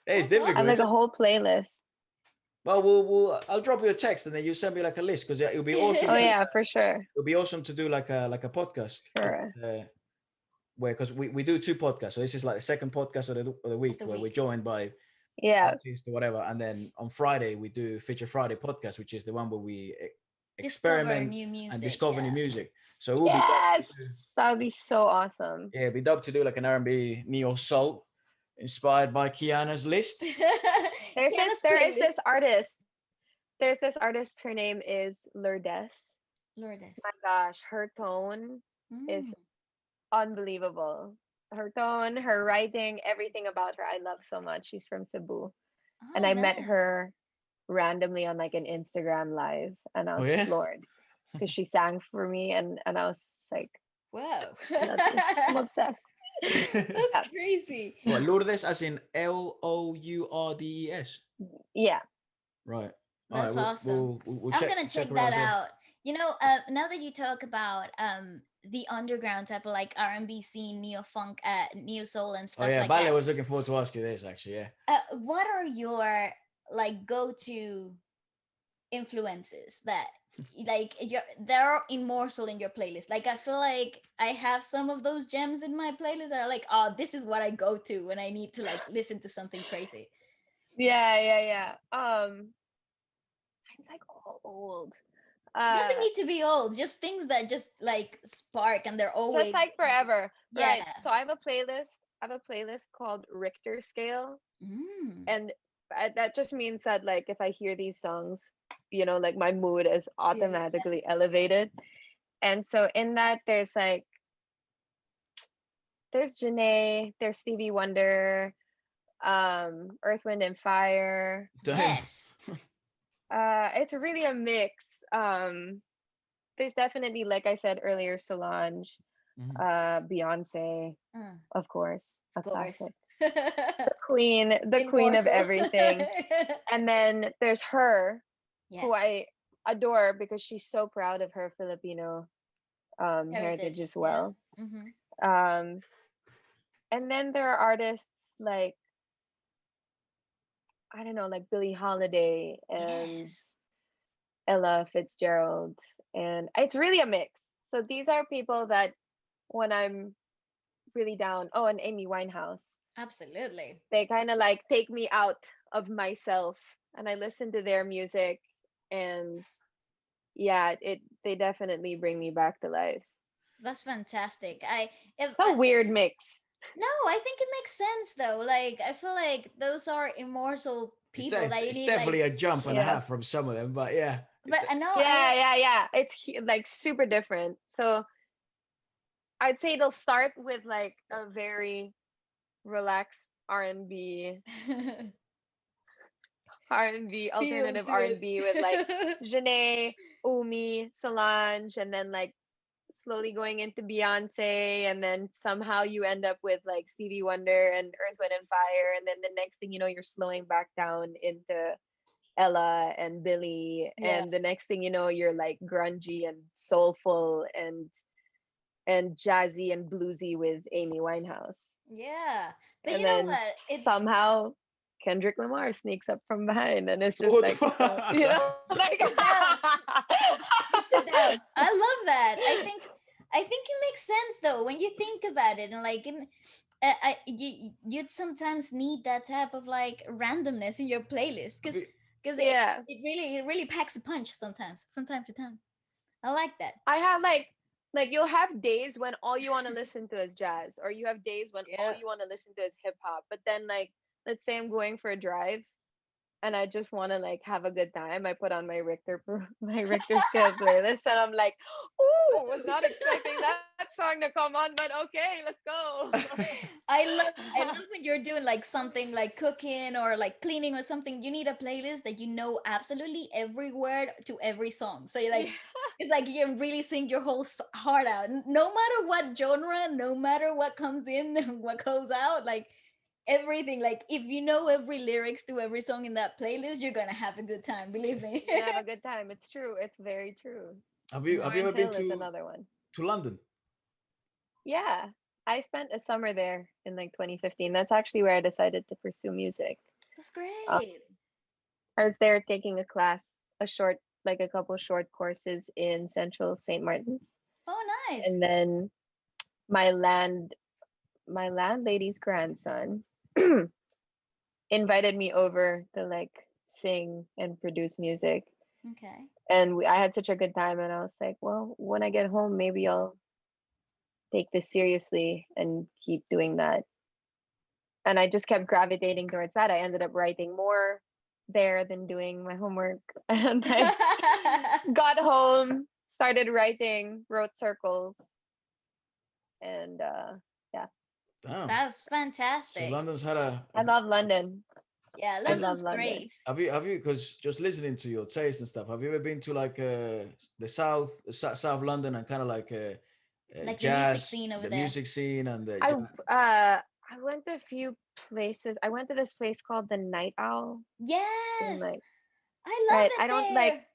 D: Hey, it's
B: That's
C: I have
D: difficult.
C: like
B: awesome.
C: a whole playlist.
D: Well, I'll drop you a text and then you send me like a list because it would be awesome
C: Oh
D: to
C: yeah, for sure.
D: do like a podcast
C: Sure.
D: where because we do two podcasts. So this is like the second podcast of the
B: Of
D: week
B: the
D: where we're
B: week.
D: joined by
C: Yeah.
D: artists or whatever, and then on Friday we do Feature Friday podcast, which is the one where we
B: Discover
D: experiment
B: new
D: and
B: music.
D: discover new
B: Yeah.
D: music. So it will be dope to
C: Yes.
D: do,
C: That would be so awesome.
D: yeah, it'd be dope to do like an R&B neo soul inspired by Kiana's list.
B: Kiana's
C: There is this
B: playlist.
C: artist. There's this artist, her name is Lourdes.
B: Lourdes.
C: My gosh, her tone
B: Mm.
C: is unbelievable. Her tone, her writing, everything about her I love so much. She's from Cebu. And
B: Oh,
C: I met
B: nice.
C: her randomly on like an Instagram live, and I
D: Oh
C: was
D: yeah.
C: floored because she sang for me, and I was like,
B: Wow.
C: I love you. I'm obsessed.
B: That's
C: Yeah.
B: crazy.
D: What Lourdes as in Lourdes?
C: Yeah.
D: Right. All right.
B: That's awesome.
D: We'll
B: I'm gonna
D: check
B: check
D: her out
B: that
D: as well.
B: out. Now that you talk about the underground type of like R&B scene, neo funk, neo soul and
D: Oh
B: stuff
D: yeah,
B: like
D: Vale
B: that.
D: was looking forward to ask you this actually. Yeah.
B: What are your like go-to influences that like they're immortal in your playlist? Like I feel like I have some of those gems in my playlist that are like, oh, this is what I go to when I need to like listen to something crazy.
C: Yeah. It's like all old.
B: It doesn't
C: Uh
B: need to be old, just things that just like spark and they're
C: just
B: always
C: like forever.
B: yeah.
C: Right. So I have a playlist. I have a playlist called Richter Scale.
B: Mm,
C: And that just means that like if I hear these songs, like my mood is
B: yeah.
C: automatically elevated. And so in that there's Janae, there's Stevie Wonder, Earth, Wind and Fire.
D: Damn.
B: Yes.
C: It's really a mix. There's definitely, like I said earlier, Solange,
D: Mhm.
C: Beyonce, of course,
B: Of
C: a
B: course.
C: classic. The queen of
B: Immortal.
C: everything. And then there's her, who
B: Yes.
C: I adore because she's so proud of her Filipino heritage
B: Heritage.
C: as
B: Yeah.
C: well.
B: Mm-hmm.
C: Um, and then there are artists like, I don't know, like Billie Holiday and
B: Yes.
C: Ella Fitzgerald. And it's really a mix. So these are people that when I'm really down, oh, and Amy Winehouse,
B: Absolutely.
C: they kind of like take me out of myself and I listen to their music, and yeah, they definitely bring me back to life.
B: That's fantastic. I if
C: It's a weird mix.
B: no, I think it makes sense though. Like I feel like those are immortal people that you
D: It's
B: need like
D: definitely a jump and a
C: Yeah.
D: half from some of them, but yeah.
B: but I know
C: Yeah. It's like super different. So I'd say it'll start with like a very relaxed R&B,
B: feel
C: alternative
B: to
C: R&B with like
B: it.
C: Janae, Umi, Solange, and then like slowly going into Beyonce, and then somehow you end up with like Stevie Wonder and Earth, Wind and Fire, and then the next thing you know, you're slowing back down into Ella and Billy,
B: Yeah.
C: and the next thing you know, you're like grungy and soulful and jazzy and bluesy with Amy Winehouse.
B: Yeah. But
C: And
B: you know
C: then
B: what? It's
C: somehow Kendrick Lamar sneaks up from behind, and it's just
D: What
C: like, you know, like
B: sit down. You sit down. I love that. I think it makes sense though when you think about it, and like you'd sometimes need that type of like randomness in your playlist
D: Have
B: because
D: you-
B: because
C: yeah.
B: it really packs a punch sometimes from time to time. I like that.
C: I have like you'll have days when all you want to listen to is jazz, or you have days when all
B: Yeah.
C: you want to listen to is hip hop. But then like let's say I'm going for a drive and I just want to like have a good time. I put on my my Richter scale playlist, and I'm like, "Ooh, was not expecting that song to come on, but okay, let's go."
B: I love when you're doing like something like cooking or like cleaning or something. You need a playlist that you know absolutely every word to every song. So you're
C: Yeah.
B: like, it's like you really sing your whole heart out, no matter what genre, no matter what comes in, what goes out, like everything. Like if you know every lyrics to every song in that playlist, you're gonna have a good time. Believe me.
C: You're gonna have a good time. It's true. It's very true.
D: have you
C: Lauren
D: ever been
C: Hill is another one.
D: to London?
C: Yeah. I spent a summer there in like 2015. That's actually where I decided to pursue music.
B: That's
C: Um,
B: great.
C: I was there taking a class, a short, like a couple short courses in Central St. Martin's.
B: Oh, nice.
C: And then my my landlady's grandson invited me over to like sing and produce music.
B: Okay.
C: And I had such a good time, and I was like, well, when I get home, maybe I'll take this seriously and keep doing that. And I just kept gravitating towards that. I ended up writing more there than doing my homework. And I got home, started writing, wrote circles, and yeah,
D: Damn.
B: That's
D: So
B: fantastic.
D: London's had
C: I love London.
B: Yeah,
C: I
D: because
C: love
B: London's
C: London.
B: great.
D: have you because just listening to your taste and stuff, have you ever been to like the South London and kind of like
B: Like the music
D: jazz,
B: scene over
D: the
B: there.
D: music scene and the
C: I went to a few places. I went to this place called the Night Owl in
B: Yes,
C: like
B: I love
C: right. I
B: it
C: don't like.
B: there.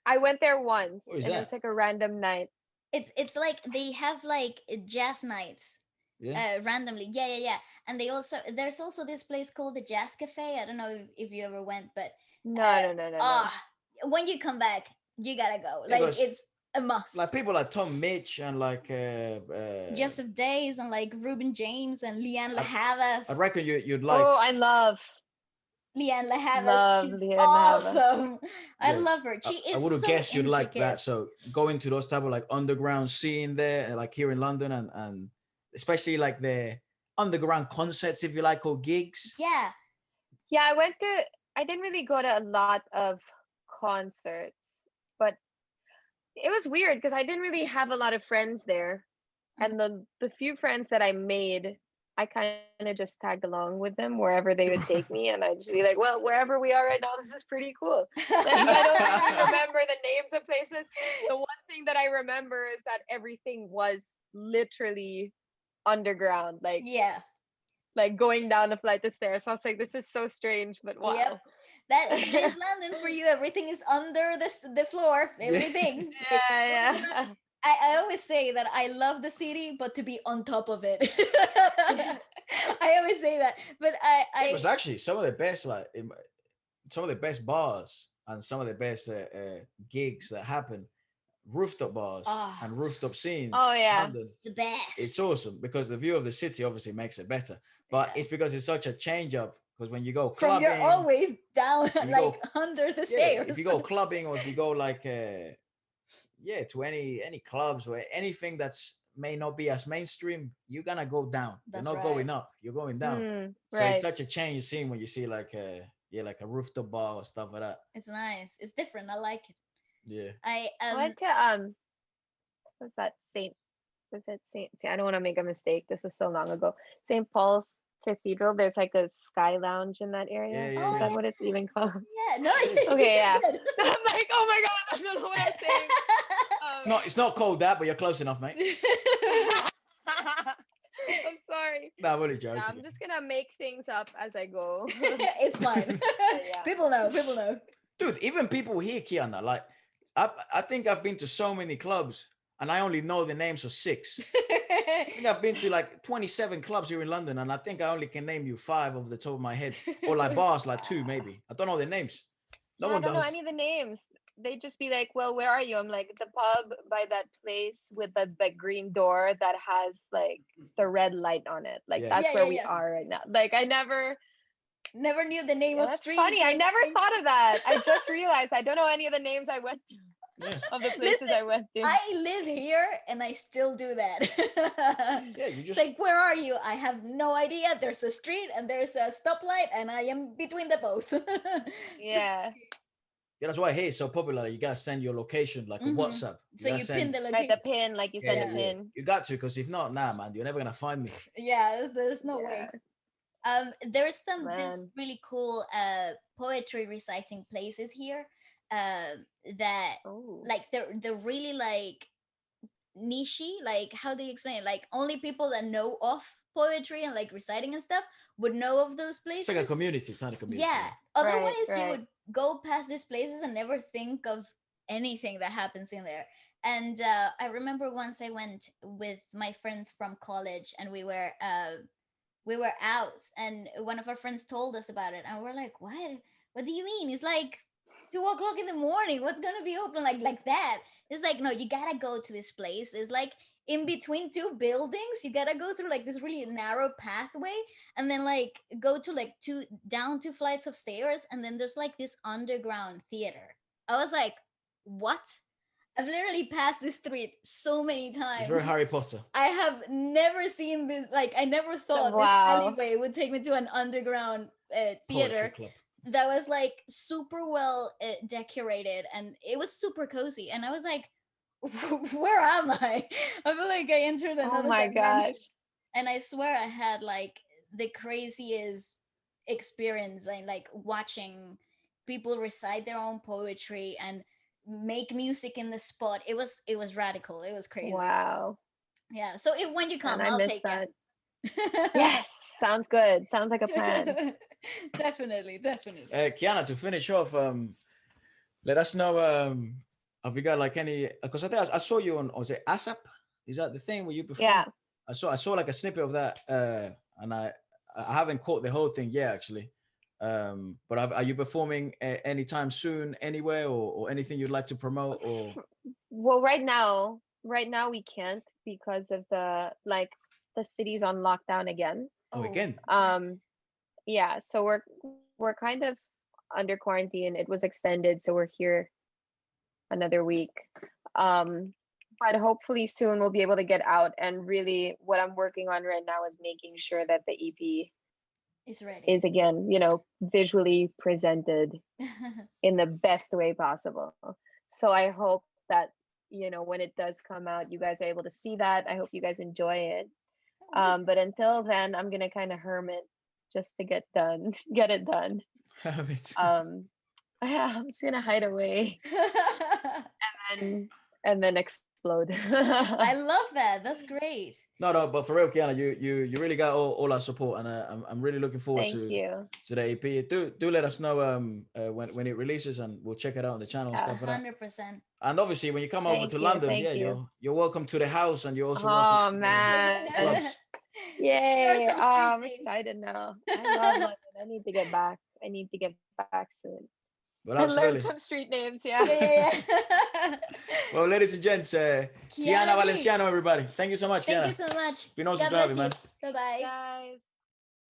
C: I went there once,
D: what is
C: and it was
D: that?
C: like a random night.
B: It's like they have like jazz nights
D: Yeah.
B: randomly. Yeah, yeah, yeah. And there's also this place called the Jazz Cafe. I don't know if you ever went, but
C: No, no, no, no, no.
B: ah, when you come back, you gotta go.
D: Yeah,
B: Like
D: because
B: it's a
D: like
B: must.
D: people like Tom Mitch and like
B: Joseph Days and like Ruben James and Leanne
D: I, I
B: LaHavas.
D: reckon you'd like
C: Oh,
B: Leanne LaHavas,
C: love
B: she's
C: Leah Nava.
B: awesome. I
D: yeah.
B: love her.
D: I,
B: She
D: I
B: is
D: would have
B: so
D: guessed you'd like that.
B: intricate.
D: So going to those type of like underground scene there, like here in London, and especially like the underground concerts, if you like, or gigs.
B: Yeah,
C: Yeah, I didn't really go to a lot of concerts, but it was weird because I didn't really have a lot of friends there.
B: mhm.
C: And the few friends that I made, I kind of just tagged along with them wherever they would take me, and I'd just be like, well, wherever we are right now, this is pretty cool. Like I don't really remember the names of places. The one thing that I remember is that everything was literally underground,
B: Yeah,
C: like going down a flight of stairs. So I was like, this is so strange, but
B: yep.
C: wow.
B: That is London for you. Everything is under the floor.
D: Yeah.
B: Everything.
C: Yeah,
B: Not-
C: yeah.
B: I always say that I love the city, but to be on top of it. I always say that, but
D: Yeah, because actually some of the best some of the best bars and some of the best gigs that happen, rooftop bars
B: ah,
D: and rooftop scenes
C: Oh
D: in
C: yeah.
D: London.
B: the
D: It's
B: best.
D: awesome because the view of the city obviously makes it better, but
B: Yeah.
D: it's because it's such a change up. Because when you go
B: From you're
D: clubbing,
B: always down
D: if you
B: like
D: go
B: under the
D: yeah, if you
B: stairs.
D: go clubbing or if you go like yeah, to any clubs or anything that's may not be as mainstream, you're gonna go down. You're
B: That's
D: not
B: right.
D: going up. You're going down. So it's
C: Right.
D: such a change scene when you see like a yeah, like a rooftop bar or stuff like that.
B: It's nice. It's different. I like it.
D: Yeah.
B: I
C: I went to what's that Saint? Was it Saint? I don't want to make a mistake. This was so long ago. St. Paul's Cathedral. There's like a sky lounge in that area.
D: Yeah, yeah,
C: Is
B: Oh
D: yeah.
C: that what it's even called?
B: yeah, no,
D: It is.
B: you're
C: Okay,
B: doing
C: yeah.
B: good.
C: I'm like, oh my god, I don't know what I'm saying.
D: It's It's not called that, but you're close enough, mate.
C: I'm sorry.
D: No, I'm only
C: Yeah,
D: joking.
C: I'm just gonna make things up as I go.
B: It's fine.
C: Yeah.
B: People know. People know.
D: Dude, even people here, Kiana, like I think I've been to so many clubs and I only know the names of 6. I think I've been to like 27 clubs here in London, and I think I only can name you 5 off the top of my head, or like bars, like 2 maybe. I don't know the names. No
C: Yeah, I
D: one
C: don't know
D: does.
C: any of the names. They just be like, "Well, where are you?" I'm like, "The pub by that place with the green door that has like the red light on it." Like
D: Yeah.
C: that's
B: Yeah,
C: where
B: yeah,
C: we
B: yeah.
C: are right now. Like I never.
B: Never knew the name
C: Yeah,
B: of
C: that's
B: streets
C: funny.
B: or
C: I never
B: anything.
C: thought of that. I just realized I don't know any of the names I went to,
D: Yeah.
C: of the places
B: Listen,
C: I went to.
B: I live here and I still do that.
D: Yeah, you
B: It's
D: just
B: like, where are you? I have no idea. There's a street and there's a stoplight, and I am between the both.
C: Yeah.
D: yeah, that's why hey, it's so popular. You gotta send your location like on
B: Mhm.
D: WhatsApp. You
B: So
D: gotta
B: you pin
D: send
B: the
C: Right, the
B: location.
C: pin, like you
D: yeah,
C: send
D: yeah,
C: a
D: yeah.
C: pin.
D: You got to, because if not, nah man, you're never gonna find me.
B: Yeah, there's no
C: Yeah,
B: way. There's this
C: man.
B: really cool poetry reciting places here. That
C: Oh,
B: like they're really like nichey. Like, how do you explain it? Like, only people that know of poetry and like reciting and stuff would know of those
D: It's like a
B: places.
D: community. It's not a community.
B: Yeah,
C: right,
B: otherwise you
C: right.
B: would go past these places and never think of anything that happens in there. And I remember once I went with my friends from college, and we were out, and one of our friends told us about it, and we're like, what do you mean? It's like 2 o'clock in the morning, what's gonna be open like that? It's like, no, you gotta go to this place. It's like in between two buildings. You gotta go through like this really narrow pathway, and then like go to like two flights of stairs, and then there's like this underground theater. I was like, what? I've literally passed this street so many
D: It's very
B: times.
D: Harry Potter.
B: I have never seen this. Like, I never thought this
C: Wow.
B: alleyway would take me to an underground
D: Poetry
B: theater
D: club.
B: that was like super well decorated, and it was super cozy. And I was like, where am I? I feel like I entered
C: Oh
B: another
C: my
B: dimension.
C: gosh.
B: And I swear I had like the craziest experience, like watching people recite their own poetry and make music in the spot. It was radical. It was crazy.
C: Wow.
B: Yeah. So if when you
C: And
B: come,
C: I
B: I'll
C: missed
B: take
C: that.
B: you.
C: Yes, sounds good. Sounds like a plan.
B: Definitely, definitely.
D: Kiana, to finish off, let us know have you got like any, because I think I saw you on, was it ASAP? Is that the thing where you perform?
C: Yeah.
D: I saw like a snippet of that, and I haven't caught the whole thing yet actually. But are you performing anytime soon anywhere, or anything you'd like to promote, or
C: Well, right now we can't because of the city's on lockdown again.
D: oh
B: Oh,
D: again?
C: Yeah, so we're kind of under quarantine. It was extended, so we're here another week. Um, but hopefully soon we'll be able to get out. And really, what I'm working on right now is making sure that the EP
B: it's ready.
C: is again, visually presented in the best way possible. So I hope that, when it does come out, you guys are able to see that. I hope you guys enjoy it. But until then, I'm gonna kind of hermit just to get it done. Yeah, I'm just gonna hide away and then explode.
B: I love that. That's great.
D: No, but for real, Kiana, you really got all our support, and I'm really looking forward
C: Thank you.
D: to the EP. Do let us know when it releases, and we'll check it out on the channel and
C: Yeah.
D: stuff like that.
B: 100%.
D: And obviously, when you come over
C: Thank
D: to
C: you.
D: London,
C: Thank
D: yeah,
C: you.
D: you're welcome to the house, and you're also welcome
C: Oh
D: to
C: man.
D: the clubs.
B: Here are
C: Yay.
B: some
C: Oh,
B: street
C: I'm
B: names.
C: excited now. I love London. I need to get back. I need to get back soon.
D: But
C: And learn
D: absolutely.
C: some street names.
B: Yeah,
C: Yeah.
B: yeah, yeah.
D: Well, ladies and gents, Kiana
B: Kiana V.
D: Valenciano, everybody. Thank you so much,
B: Thank
D: Kiana.
B: you so much.
D: Been awesome
B: God
D: to have
B: bless
D: you,
B: you.
D: man.
B: Bye bye.
C: Guys.